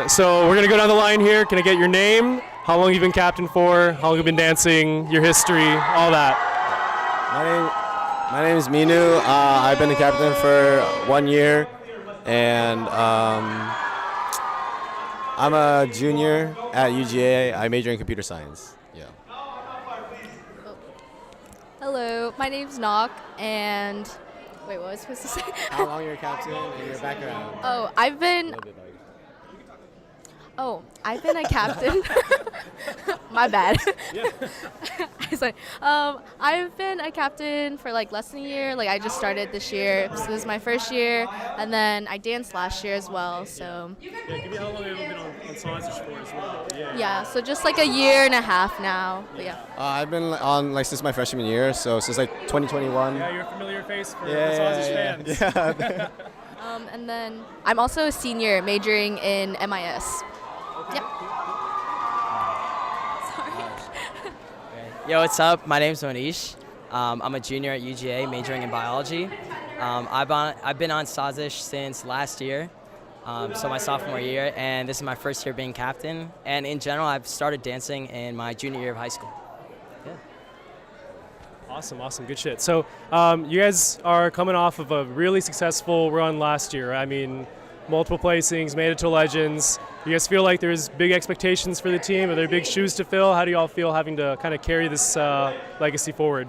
So we're going to go down the line here. Can I get your name? How long you've been captain for? How long you've been dancing? Your history? All that. My name is Minu. I've been the captain for 1 year, and I'm a junior at UGA. I major in computer science. Yeah. Hello, my name's Knock, and wait, what was I supposed to say? How long you're a captain and your background? Oh, I've been a captain. My bad. Sorry. I've been a captain for like less than a year. Like I just started this year, so this is my first year, and then I danced last year as well. So. Yeah, give me how long have you been on Sazish for as well? Yeah, so just like a year and a half now. But yeah. I've been on like since my freshman year, so since like 2021. Yeah, you're a familiar face for Sazish fans. Yeah. And then I'm also a senior majoring in MIS. Yep. Yo, what's up? My name's Monish. I'm a junior at UGA majoring in biology. I've been on Sazish since last year, so my sophomore year, and this is my first year being captain. And in general, I've started dancing in my junior year of high school. Yeah. Awesome, good shit. So you guys are coming off of a really successful run last year. I mean, multiple placings, made it to Legends. You guys feel like there's big expectations for the team? Are there big shoes to fill? How do you all feel having to kind of carry this legacy forward?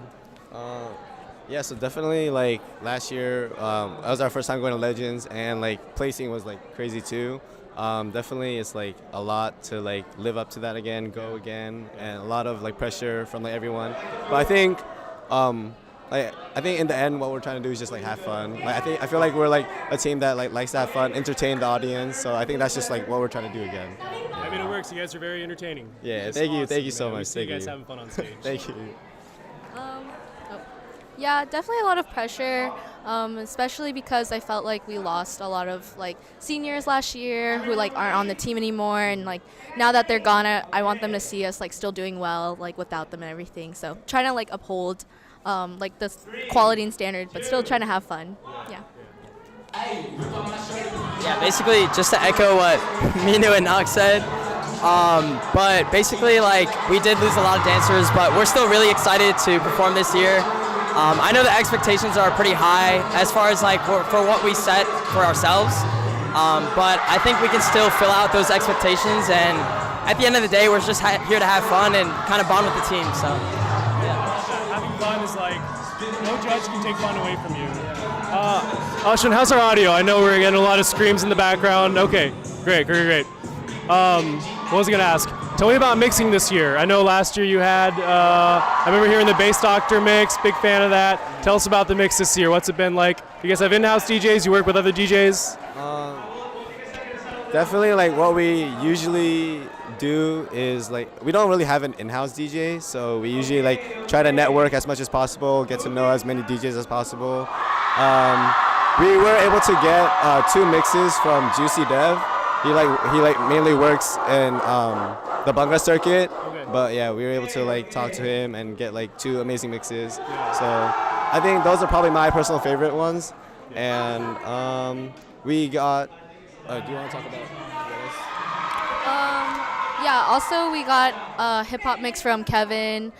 Yeah, so definitely like last year, that was our first time going to Legends, and like placing was like crazy too. Definitely it's like a lot to like live up to that again, go again, and a lot of like pressure from like everyone. But I think in the end, what we're trying to do is just like have fun. Like I feel like we're like a team that like likes to have fun, entertain the audience. So I think that's just like what we're trying to do again. I mean, it works. You guys are very entertaining. Yeah, It's thank awesome, you so man. much. We see Thank you guys you. having fun on stage. Thank you. Yeah, definitely a lot of pressure, especially because I felt like we lost a lot of like seniors last year who like aren't on the team anymore, and like now that they're gone, I want them to see us like still doing well like without them and everything. So trying to like uphold like the quality and standard, but still trying to have fun. Yeah. Yeah, basically just to echo what Minu and Nox said, but basically like we did lose a lot of dancers, but we're still really excited to perform this year. I know the expectations are pretty high as far as like for what we set for ourselves, but I think we can still fill out those expectations, and at the end of the day, we're just here to have fun and kind of bond with the team. So, yeah. Having fun is like, no judge can take fun away from you. Ashwin, how's our audio? I know we're getting a lot of screams in the background. Okay, great. What was I gonna ask? Tell me about mixing this year. I know last year you had, I remember hearing the Bass Doctor mix, big fan of that. Tell us about the mix this year. What's it been like? You guys have in-house DJs, you work with other DJs? Definitely like what we usually do is like, we don't really have an in-house DJ, so we usually like try to network as much as possible, get to know as many DJs as possible. we were able to get 2 mixes from Juicy Dev. He mainly works in the Bunga circuit, but yeah, we were able to like talk to him and get like 2 amazing mixes. So I think those are probably my personal favorite ones. And we got. Do you want to talk about what else? Yeah, also we got a hip hop mix from Kevin.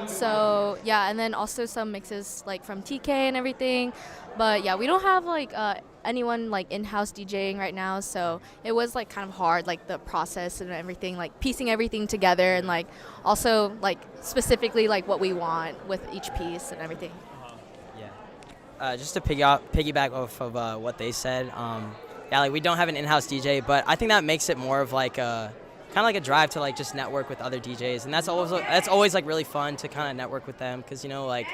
So yeah, and then also some mixes like from TK and everything. But yeah, we don't have like anyone like in-house DJing right now, so it was like kind of hard, like the process and everything, like piecing everything together, and like also like specifically like what we want with each piece and everything. Just to piggyback off of what they said, yeah, like we don't have an in-house DJ, but I think that makes it more of like a kind of like a drive to like just network with other DJs, and that's always like really fun to kind of network with them, because you know like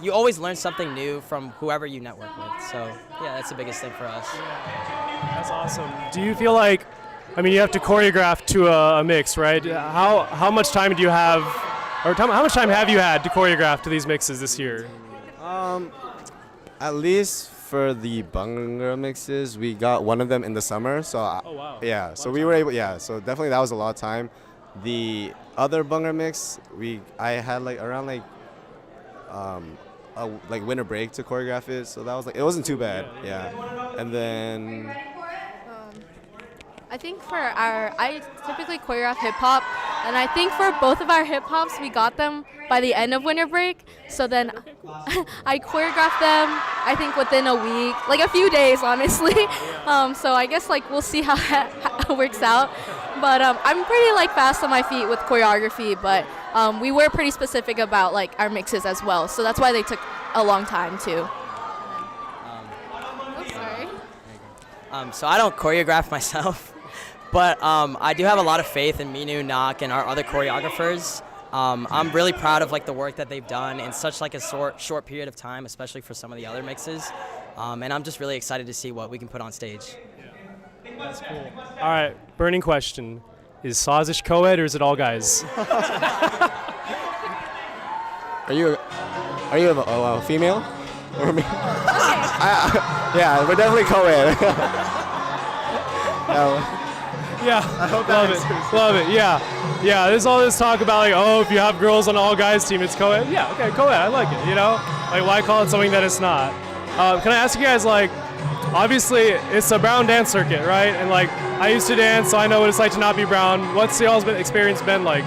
you always learn something new from whoever you network with. So yeah, that's the biggest thing for us. That's awesome. Do you feel like, I mean, you have to choreograph to a mix, right? How much time do you have, or how much time have you had to choreograph to these mixes this year? At least for the Bunga mixes, we got one of them in the summer. So yeah, so we were able. Yeah, so definitely that was a lot of time. The other Bunga mix, I had like around like like winter break to choreograph it. So that was like, it wasn't too bad. Yeah, and then. I think I typically choreograph hip hop, and I think for both of our hip hops, we got them by the end of winter break. So then I choreographed them, I think within a week, like a few days, honestly. So I guess like we'll see how it works out. But I'm pretty like fast on my feet with choreography, but we were pretty specific about like our mixes as well. So that's why they took a long time too. So I don't choreograph myself. But I do have a lot of faith in Minu, Nak, and our other choreographers. I'm really proud of like the work that they've done in such like a short period of time, especially for some of the other mixes. And I'm just really excited to see what we can put on stage. Yeah. That's cool. All right, burning question: is Sazish co-ed or is it all guys? Are you a female or me? Yeah, we're definitely co-ed. Yeah, love it. Yeah. There's all this talk about like, oh, if you have girls on an all guys team, it's co-ed. Yeah, okay, co-ed. I like it. You know, like why call it something that it's not? Can I ask you guys, like, obviously it's a brown dance circuit, right? And like I used to dance, so I know what it's like to not be brown. What's y'all's experience been like?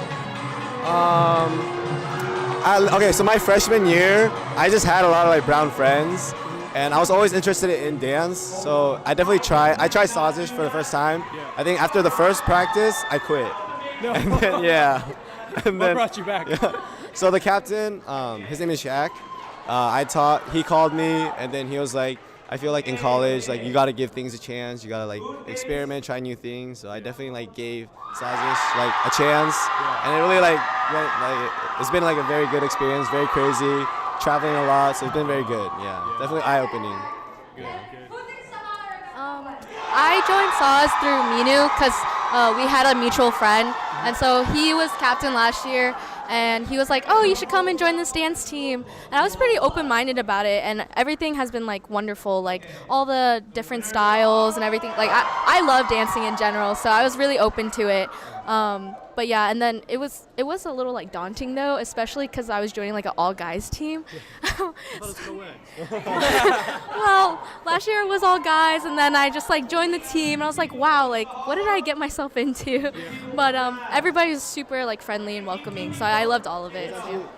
Okay, so my freshman year, I just had a lot of like brown friends. And I was always interested in dance, so I definitely tried. I tried Sazish for the first time. I think after the first practice, I quit. No. And then, yeah. And what brought you back? Yeah. So the captain, his name is Shaq. He called me, and then he was like, I feel like in college, like you gotta give things a chance. You gotta like experiment, try new things. So I definitely like gave Sazish like a chance, and it really like it's been like a very good experience, very crazy. Traveling a lot, so it's been very good. Yeah, definitely eye-opening. I joined Saz through Minu because we had a mutual friend, and so he was captain last year, and he was like, oh, you should come and join this dance team. And I was pretty open-minded about it, and everything has been like wonderful, like all the different styles and everything. Like I love dancing in general, so I was really open to it. But yeah, and then it was a little like daunting though, especially because I was joining like an all guys team. Well, last year it was all guys, and then I just like joined the team, and I was like, wow, like what did I get myself into? But everybody was super like friendly and welcoming, so I loved all of it. So.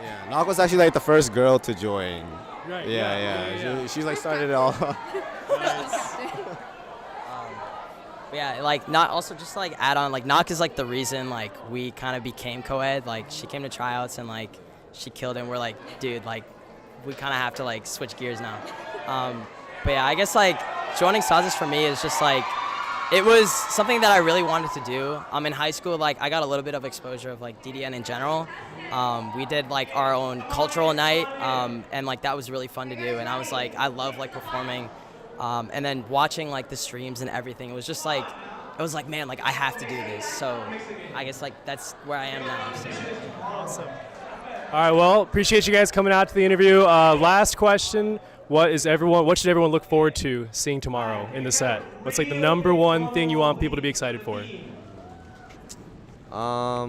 Yeah, Nak was actually like the first girl to join. Right. Yeah. She's like started it all. Yeah, like not also just to, like add on, like Nak is like the reason like we kind of became co-ed. Like she came to tryouts and like she killed it. And we're like, dude, like we kind of have to like switch gears now. But yeah, I guess like joining Sazish for me is just like it was something that I really wanted to do. In high school, like I got a little bit of exposure of like DDN in general. We did like our own cultural night, and like that was really fun to do. And I was like, I love like performing. And then watching like the streams and everything, it was like, man, like I have to do this. So I guess like that's where I am now. So. Awesome. All right, well, appreciate you guys coming out to the interview. Last question, what should everyone look forward to seeing tomorrow in the set? What's like the number one thing you want people to be excited for? I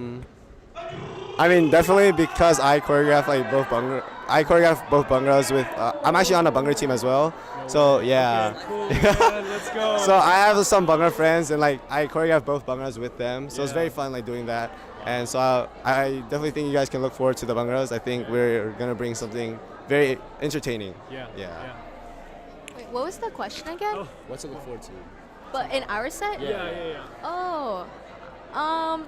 mean, definitely because I choreograph both bangras with. I'm actually on a bangra team as well. So yeah. Let's go. So I have some bangra friends, and like I choreograph both bangras with them. So it's very fun like doing that. And so I definitely think you guys can look forward to the bangras. I think we're gonna bring something very entertaining. Yeah. Wait, what was the question again? What's to look forward to? But in our set? Yeah. Oh.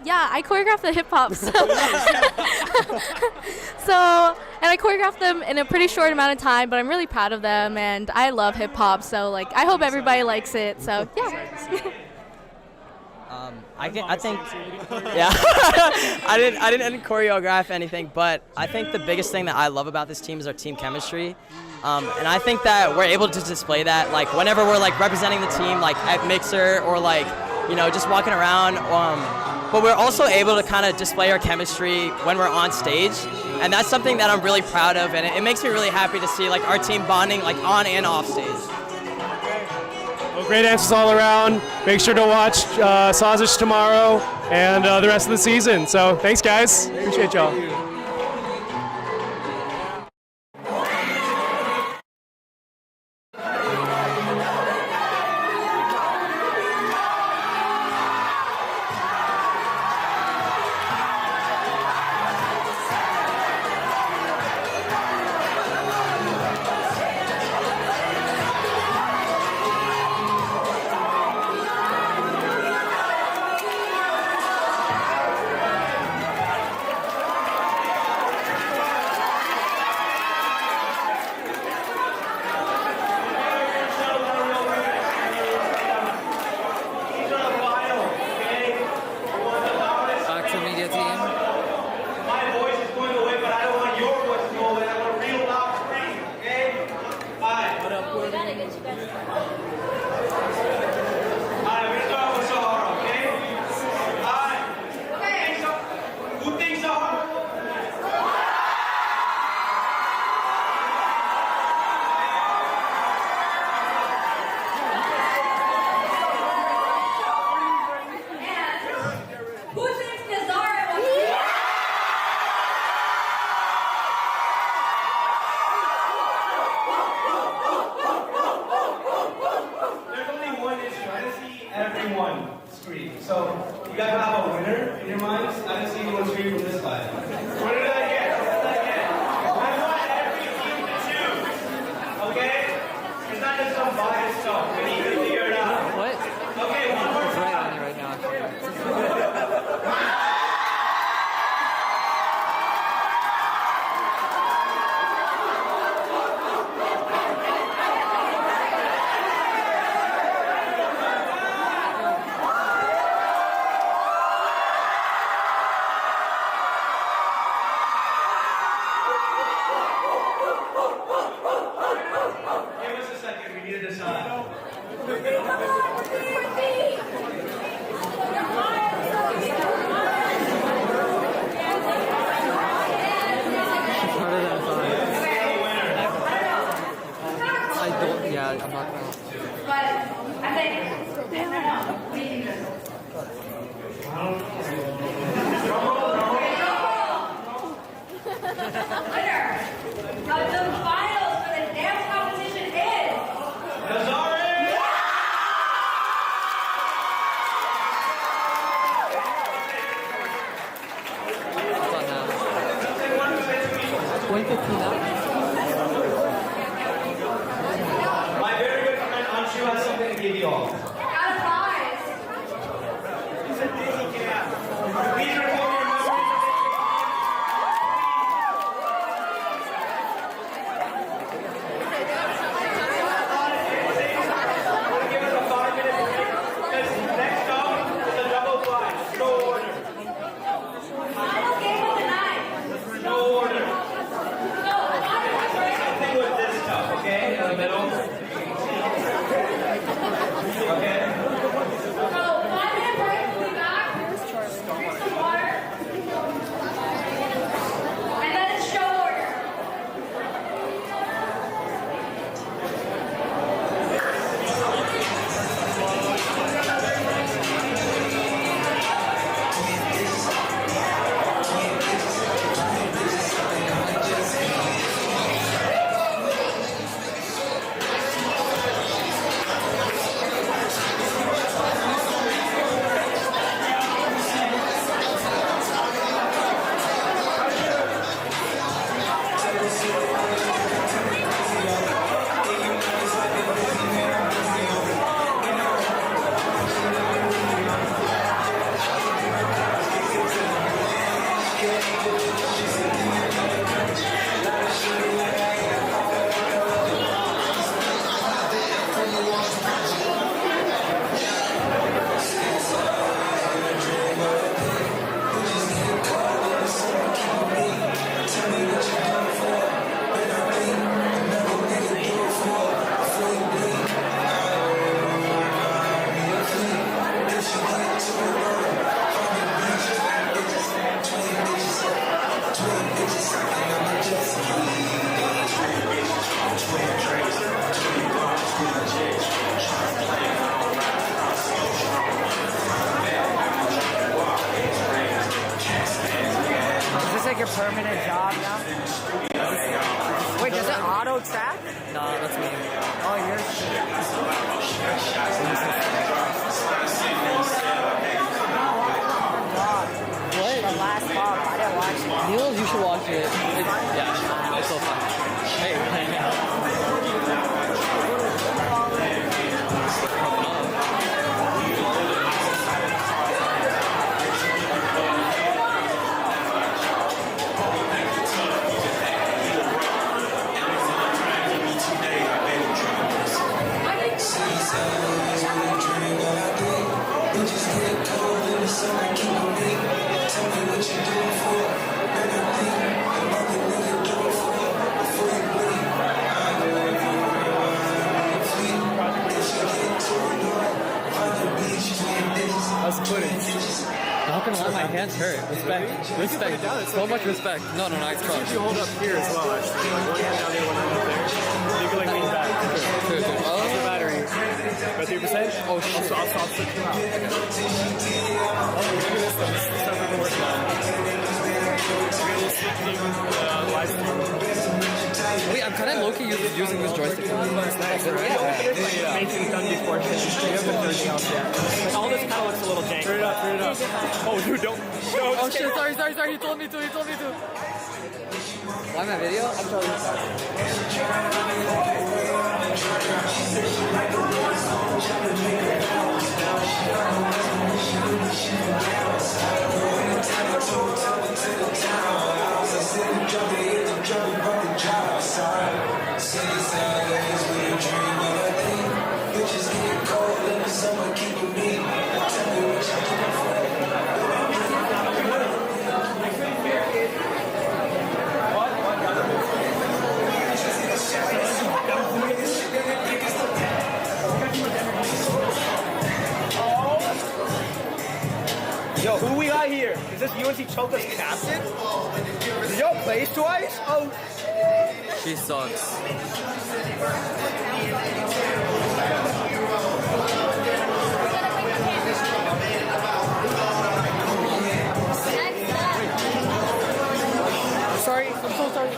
Yeah, I choreograph the hip hop. So, and I choreographed them in a pretty short amount of time, but I'm really proud of them, and I love hip hop. So, like, I hope everybody likes it. So, yeah. I think, yeah. I didn't choreograph anything, but I think the biggest thing that I love about this team is our team chemistry. And I think that we're able to display that, like, whenever we're, like, representing the team, like, at Mixer or, like, you know, just walking around. But we're also able to kind of display our chemistry when we're on stage. And that's something that I'm really proud of. And it makes me really happy to see, like, our team bonding, like, on and off stage. Well, great answers all around. Make sure to watch Sausage tomorrow and the rest of the season. So thanks, guys. Appreciate y'all. know track? No, that's me. Oh, you're What? The last pop. I didn't watch it. Neil, you should watch it. Yeah, it's so fun. Hey, hang out. How's the footage? Not gonna lie, my hands hurt. Respect. Respect. So much respect. No, it's See if you hold up here as well, actually. Like one hand down there, one hand up there. So you can like lean back. Good. How's the battery? About 3%? Oh shit. I'll switch you out. Oh, look at this stuff. This is stuff we've been working on. Live stream. Wait, I'm kind of low-key using this joystick. It's nice, right? Yeah. Maintenance done before shit. We haven't done anything else yet. Like, all this kind of looks a little janky. Turn it up. Oh, dude, don't. No, Oh shit, sorry. He told me to. Why my video? I'm totally Yo, who we got here? Is this UNC Choka's captain? Did y'all play twice? Oh. She sucks. I'm so sorry.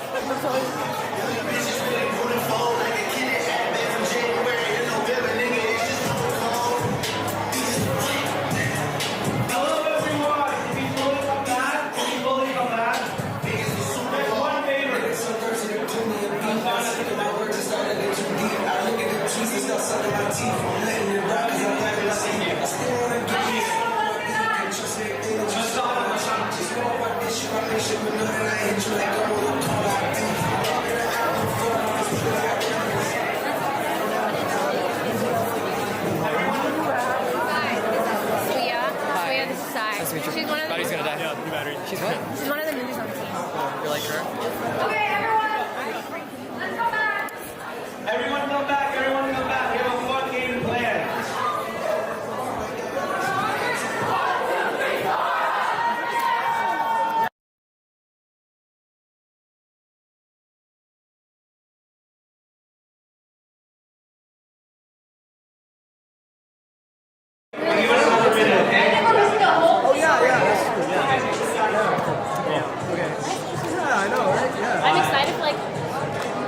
She's one of Battery's gonna die. Yeah, new battery. She's what? She's one of the ninjas on the team. You like her? Okay, everyone, let's go back. Everyone come back. We have a fun game planned. Oh yeah, that's true. Okay. Yeah, I know, right? Yeah. I'm excited for like.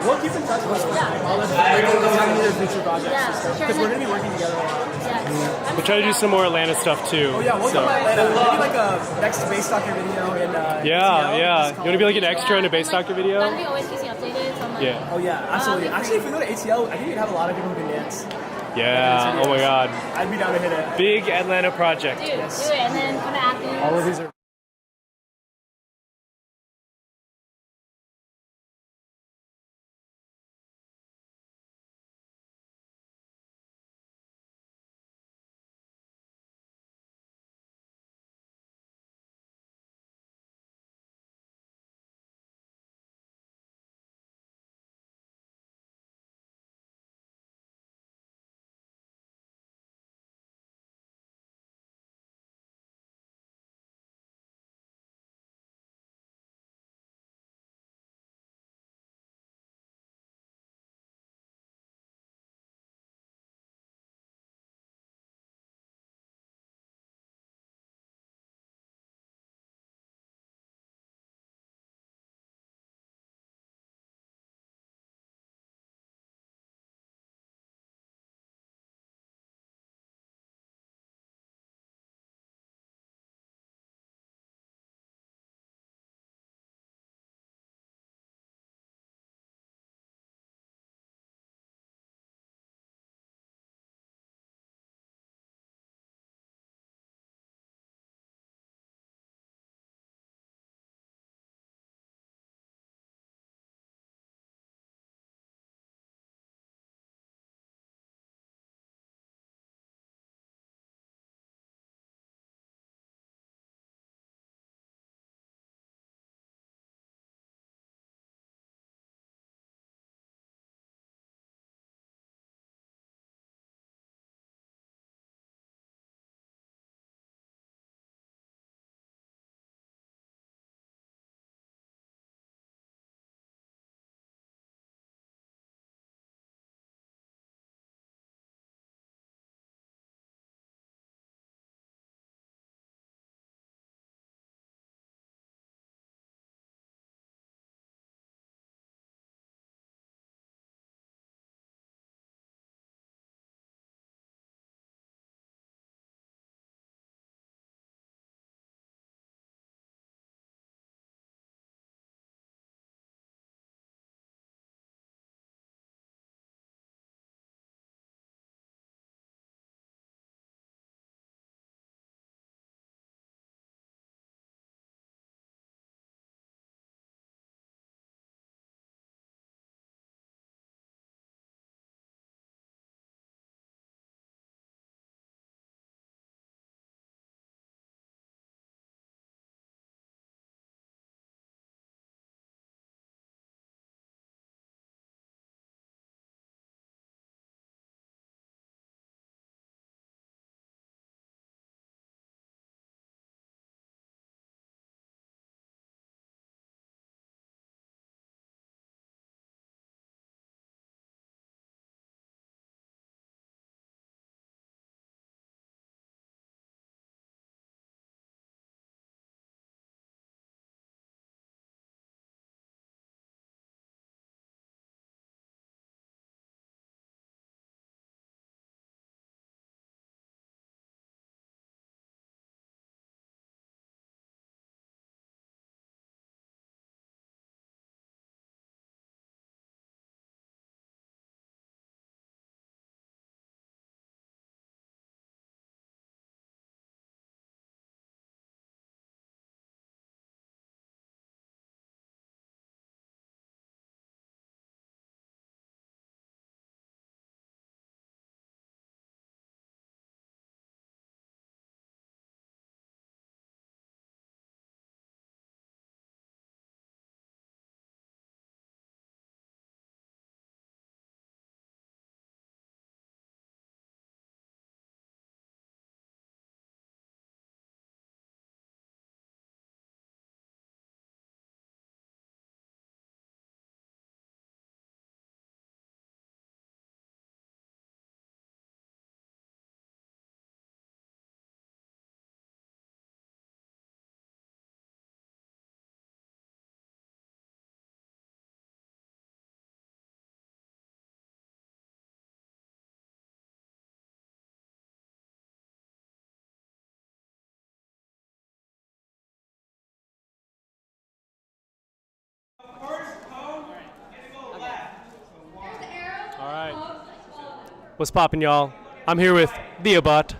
We'll keep in touch with us. Yeah. All this their future projects Yeah, and stuff. sure. Because we're gonna be working together a lot. Yeah. We'll try to do some more Atlanta stuff too. Oh yeah, we'll so. come to Atlanta. Maybe like a next Space Doctor video in Yeah. ATL. You want to be like an extra in a Base Doctor video? That'll be always keeping updated. So I'm like, Yeah. Oh yeah, absolutely. Actually, if we go to ATL, I think we'd have a lot of people who can dance. Yeah. Oh my God. I'd be down to hit it. Big Atlanta project. dude, do it, and then come to Athens. All of these are. What's poppin', y'all? I'm here with Diabot.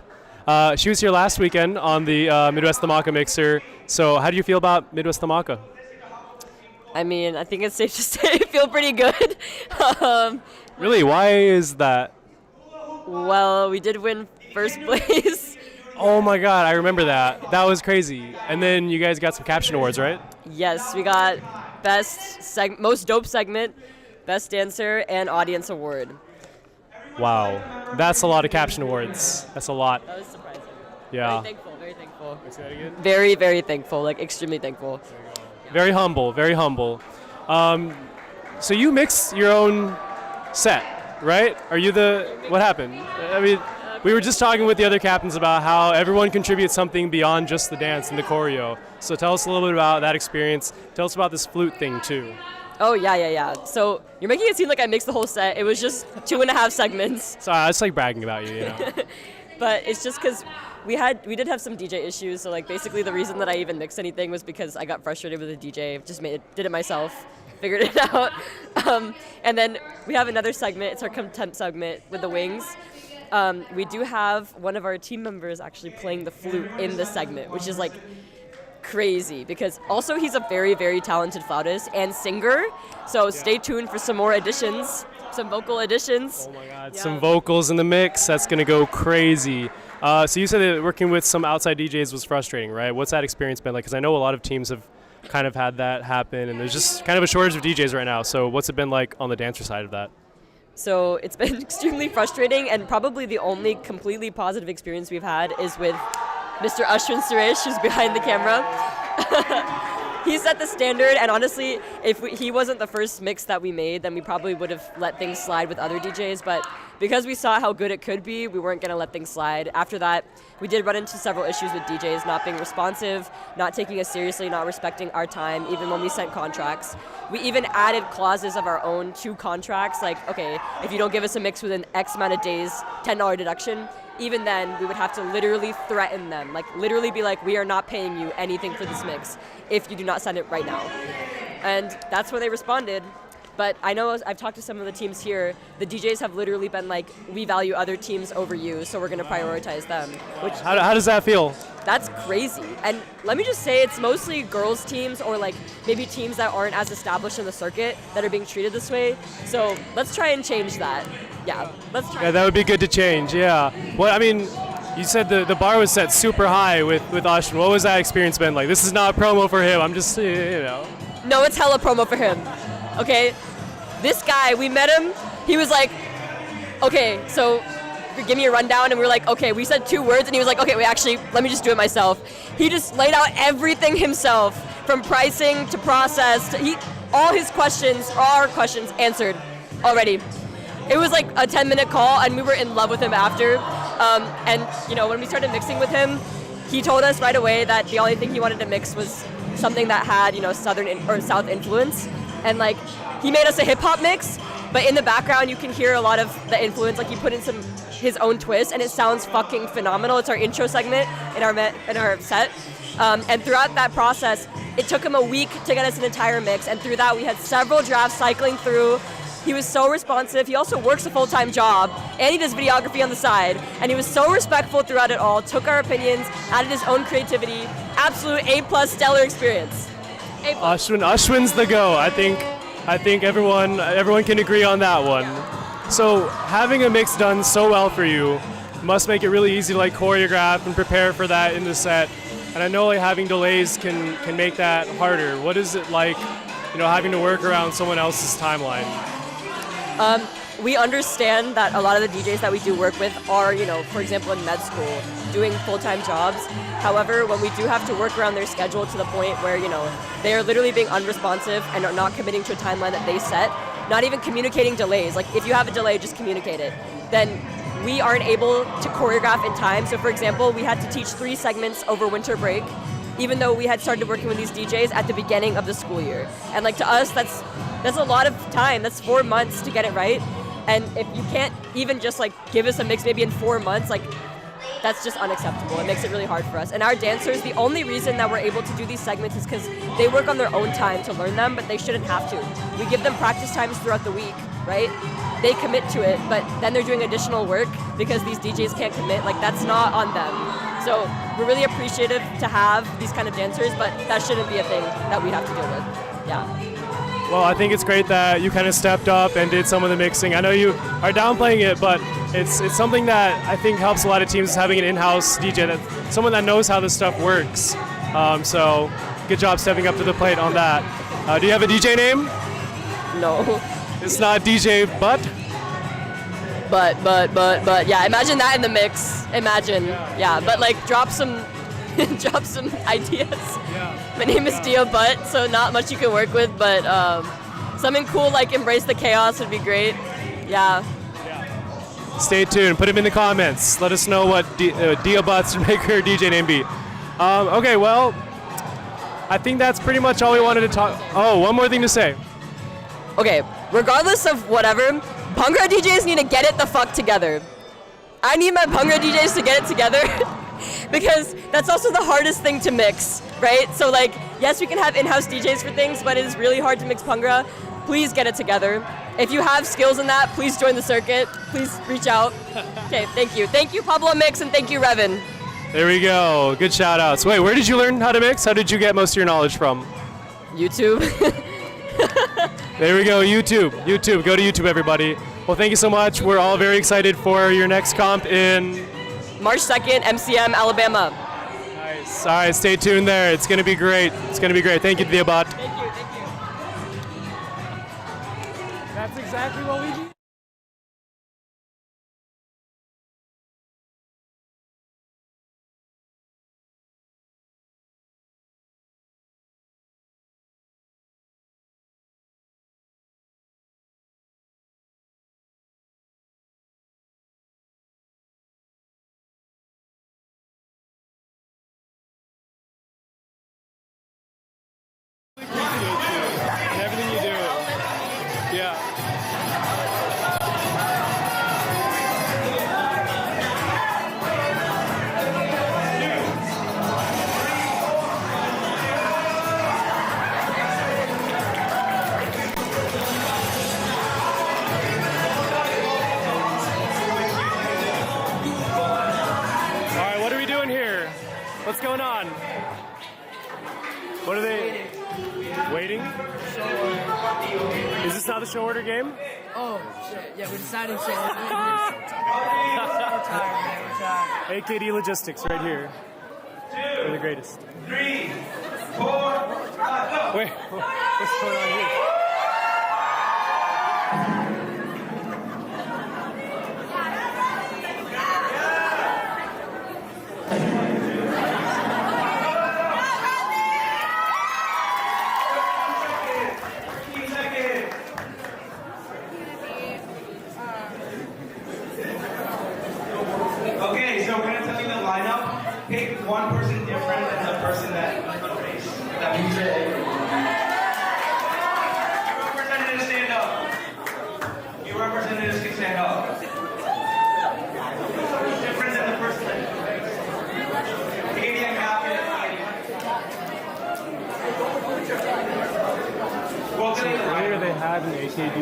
She was here last weekend on the Midwest Dhamaka mixer. So how do you feel about Midwest Dhamaka? I mean, I think it's safe to say I feel pretty good. Really? Why is that? Well, we did win first place. Oh my God, I remember that. That was crazy. And then you guys got some caption awards, right? Yes, we got most dope segment, best dancer, and audience award. Wow, that's a lot of caption awards. That's a lot. That was surprising. Yeah. Very thankful, very thankful. Say that again? Very, very thankful, like extremely thankful. Very humble, very humble. So you mix your own set, right? Are you what happened? I mean, we were just talking with the other captains about how everyone contributes something beyond just the dance and the choreo. So tell us a little bit about that experience. Tell us about this flute thing too. Oh, yeah. So you're making it seem like I mixed the whole set. It was just 2.5 segments. Sorry, I was like bragging about you, you know. But it's just because we did have some DJ issues. So like basically the reason that I even mixed anything was because I got frustrated with the DJ. Just did it myself, figured it out. And then we have another segment. It's our contempt segment with the wings. We do have one of our team members actually playing the flute in the segment, which is like crazy because also he's a very, very talented flautist and singer. So stay tuned for some more additions, some vocal additions. Oh my God, some vocals in the mix. That's gonna go crazy. So you said that working with some outside DJs was frustrating, right? What's that experience been like? Because I know a lot of teams have kind of had that happen, and there's just kind of a shortage of DJs right now. So what's it been like on the dancer side of that? So it's been extremely frustrating, and probably the only completely positive experience we've had is with Mr. Ashwin Suresh, who's behind the camera. He set the standard, and honestly, if he wasn't the first mix that we made, then we probably would have let things slide with other DJs, but because we saw how good it could be, we weren't going to let things slide. After that, we did run into several issues with DJs not being responsive, not taking us seriously, not respecting our time, even when we sent contracts. We even added clauses of our own to contracts, like, okay, if you don't give us a mix within X amount of days, $10 deduction. Even then, we would have to literally threaten them, like literally be like, we are not paying you anything for this mix if you do not send it right now. And that's when they responded. But I know I've talked to some of the teams here, the DJs have literally been like, we value other teams over you, so we're gonna prioritize them. Which How does that feel? That's crazy. And let me just say, it's mostly girls teams or like maybe teams that aren't as established in the circuit that are being treated this way. So let's try and change that. Yeah, let's try. Yeah, that would be good to change, yeah. Well, I mean, you said the bar was set super high with Ashwin. What was that experience been like? This is not promo for him, I'm just, you know. No, it's hella promo for him, okay? This guy, we met him, he was like, okay, so give me a rundown, and we were like, okay, we said 2 words, and he was like, okay, wait, actually, let me just do it myself. He just laid out everything himself, from pricing to process, to all our questions answered already. It was like a 10-minute call, and we were in love with him after. And you know, when we started mixing with him, he told us right away that the only thing he wanted to mix was something that had, you know, Southern or South influence. And like, he made us a hip hop mix, but in the background you can hear a lot of the influence. Like he put in his own twist, and it sounds fucking phenomenal. It's our intro segment in our set. And throughout that process, it took him a week to get us an entire mix. And through that, we had several drafts cycling through. He was so responsive. He also works a full-time job, and he does videography on the side. And he was so respectful throughout it all, took our opinions, added his own creativity. Absolute A+ stellar experience. A+. Ashwin's the go. I think everyone can agree on that one. So having a mix done so well for you must make it really easy to like choreograph and prepare for that in the set. And I know like having delays can make that harder. What is it like, you know, having to work around someone else's timeline? We understand that a lot of the DJs that we do work with are, you know, for example, in med school, doing full-time jobs. However, when we do have to work around their schedule to the point where, you know, they are literally being unresponsive and are not committing to a timeline that they set, not even communicating delays. Like, if you have a delay, just communicate it. Then we aren't able to choreograph in time. So, for example, we had to teach 3 segments over winter break, even though we had started working with these DJs at the beginning of the school year. And like, to us, that's a lot of time. That's 4 months to get it right. And if you can't even just like give us a mix maybe in 4 months, like that's just unacceptable. It makes it really hard for us. And our dancers, the only reason that we're able to do these segments is because they work on their own time to learn them, but they shouldn't have to. We give them practice times throughout the week, right? They commit to it, but then they're doing additional work because these DJs can't commit. Like, that's not on them. So we're really appreciative to have these kind of dancers, but that shouldn't be a thing that we have to deal with. Yeah. Well, I think it's great that you kind of stepped up and did some of the mixing. I know you are downplaying it, but it's something that I think helps a lot of teams, is having an in-house DJ, that someone that knows how this stuff works. So good job stepping up to the plate on that. Do you have a DJ name? No. It's not DJ But? But, yeah, imagine that in the mix. Imagine, yeah, but like drop some ideas. My name is Dia Butt, so not much you can work with, but something cool like Embrace the Chaos would be great. Yeah. Stay tuned. Put them in the comments. Let us know what Dia Butts should make her DJ name be. Okay, well, I think that's pretty much all we wanted to talk. Oh, one more thing to say. Okay, regardless of whatever, Bhangra DJs need to get it the fuck together. I need my Bhangra DJs to get it together because that's also the hardest thing to mix, right? So like, yes, we can have in-house DJs for things, but it is really hard to mix Bhangra. Please get it together. If you have skills in that, please join the circuit. Please reach out. Okay, thank you. Thank you, Pablo Mix, and thank you, Revin. There we go. Good shout outs. Wait, where did you learn how to mix? How did you get most of your knowledge from? YouTube. There we go, YouTube. YouTube, go to YouTube, everybody. Well, thank you so much. We're all very excited for your next comp in March 2nd, MCM, Alabama. Nice. All right, stay tuned there. It's going to be great. It's going to be great. Thank you, Diabot. Thank you. That's exactly what we do. And everything you do. Yeah. All right, what are we doing here? What's going on? What are they waiting? Is this not the show order game? Oh, shit. Yeah, we decided to. We're tired. AKD Logistics right here. They're the greatest. 3, 4, 5, Wait, what's going on here? Okay, so we're gonna tell you the lineup. Pick one person different than the person that we said. You representatives stand up. You representatives can stand up. Different than the person that Katie and Captain. Earlier they had an AKD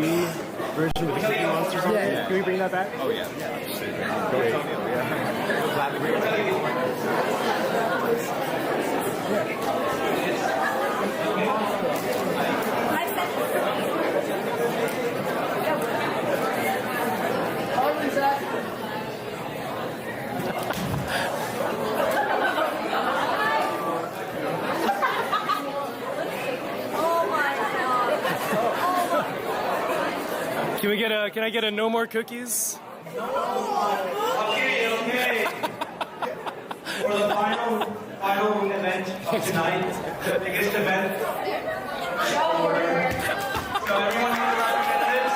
version of the Cookie Monsters. Can we bring that back? Oh yeah. Can I get a no more cookies? Okay. For the final event of tonight, the biggest event. So everyone have representatives?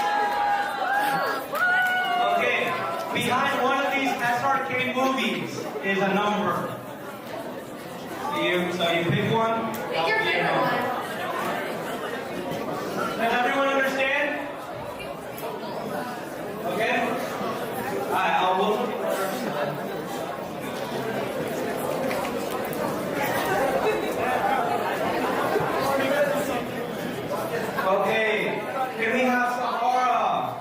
Okay. Behind one of these SRK movies is a number. So you pick one. Pick your favorite one. Does everyone understand? Okay? Alright, I'll look. Okay, can we have Sahara?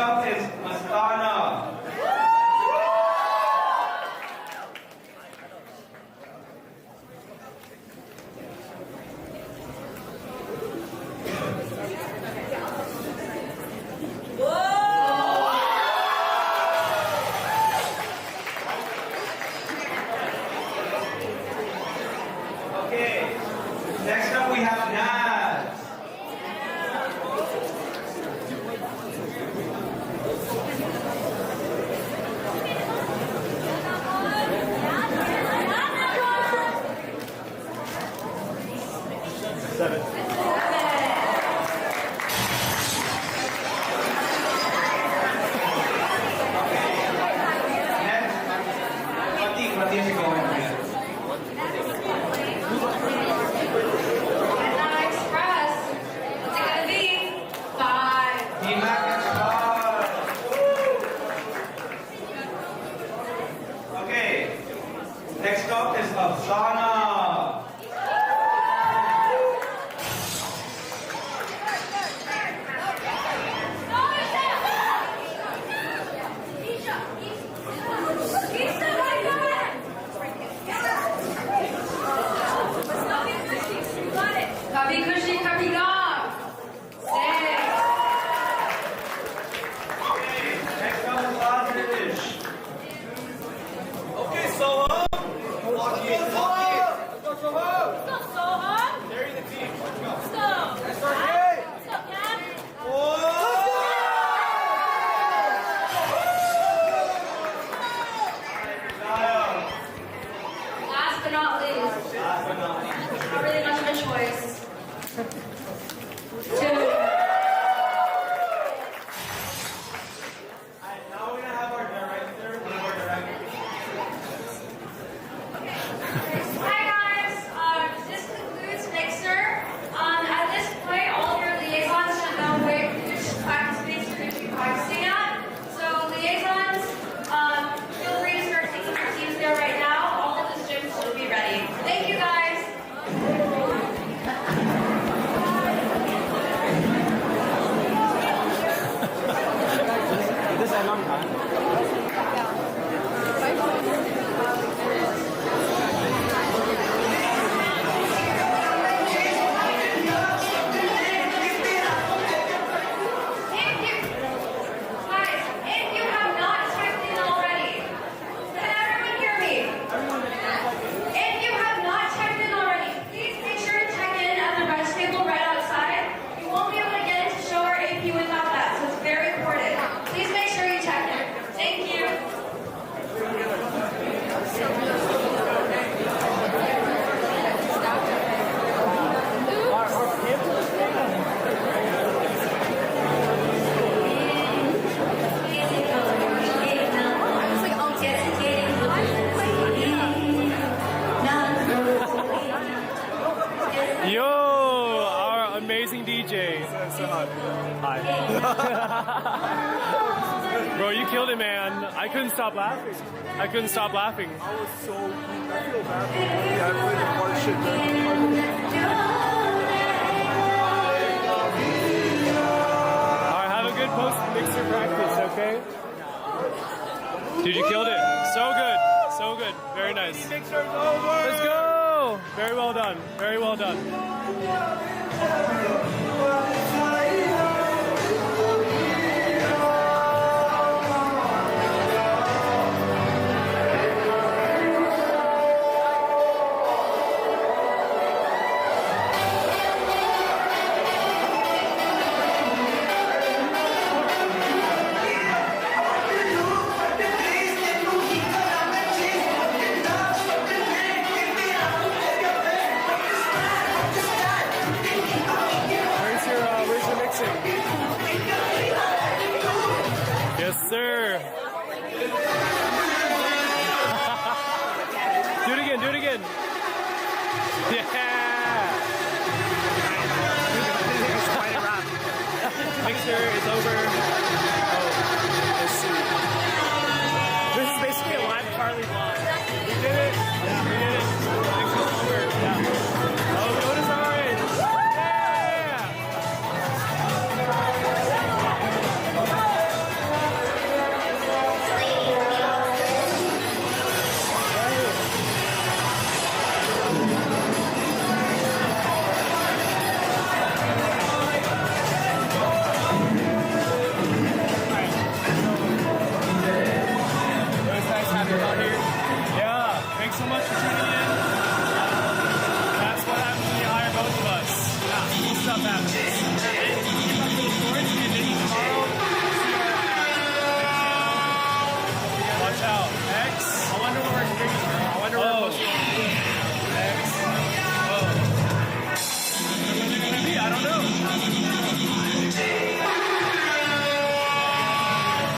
up is Mastana. Okay, next up we have Naz. Okay, next up is Afsana. Kapi Kushi Kapi Gog. Next up is Bangladesh. Okay, so Carry the team. Let's go. Last but not least. Not really much of a choice. Now we're gonna have our director, one of our directors. Hi guys, this concludes Mixer. At this point, all of your liaisons should know which practice space you're going to be practicing at. So liaisons, feel free to start taking your teams there right now. All of the gyms should be ready. Thank you guys. Guys, if you have not checked in already, can everyone hear me? If you have not checked in already, please make sure to check in at the rest table right outside. You won't be able to get into show or AP without that, so it's very important. Please make sure you check in. Thank you. Yo, our amazing DJ. Hi. Bro, you killed it, man. I couldn't stop laughing. I couldn't stop laughing. I was so, I feel bad for you. Yeah, I played the hard shit, Alright, have a good post-mixer practice, okay? Dude, you killed it. So good. So good. Very nice. Mixer's over. Let's go. Very well done. Very well done.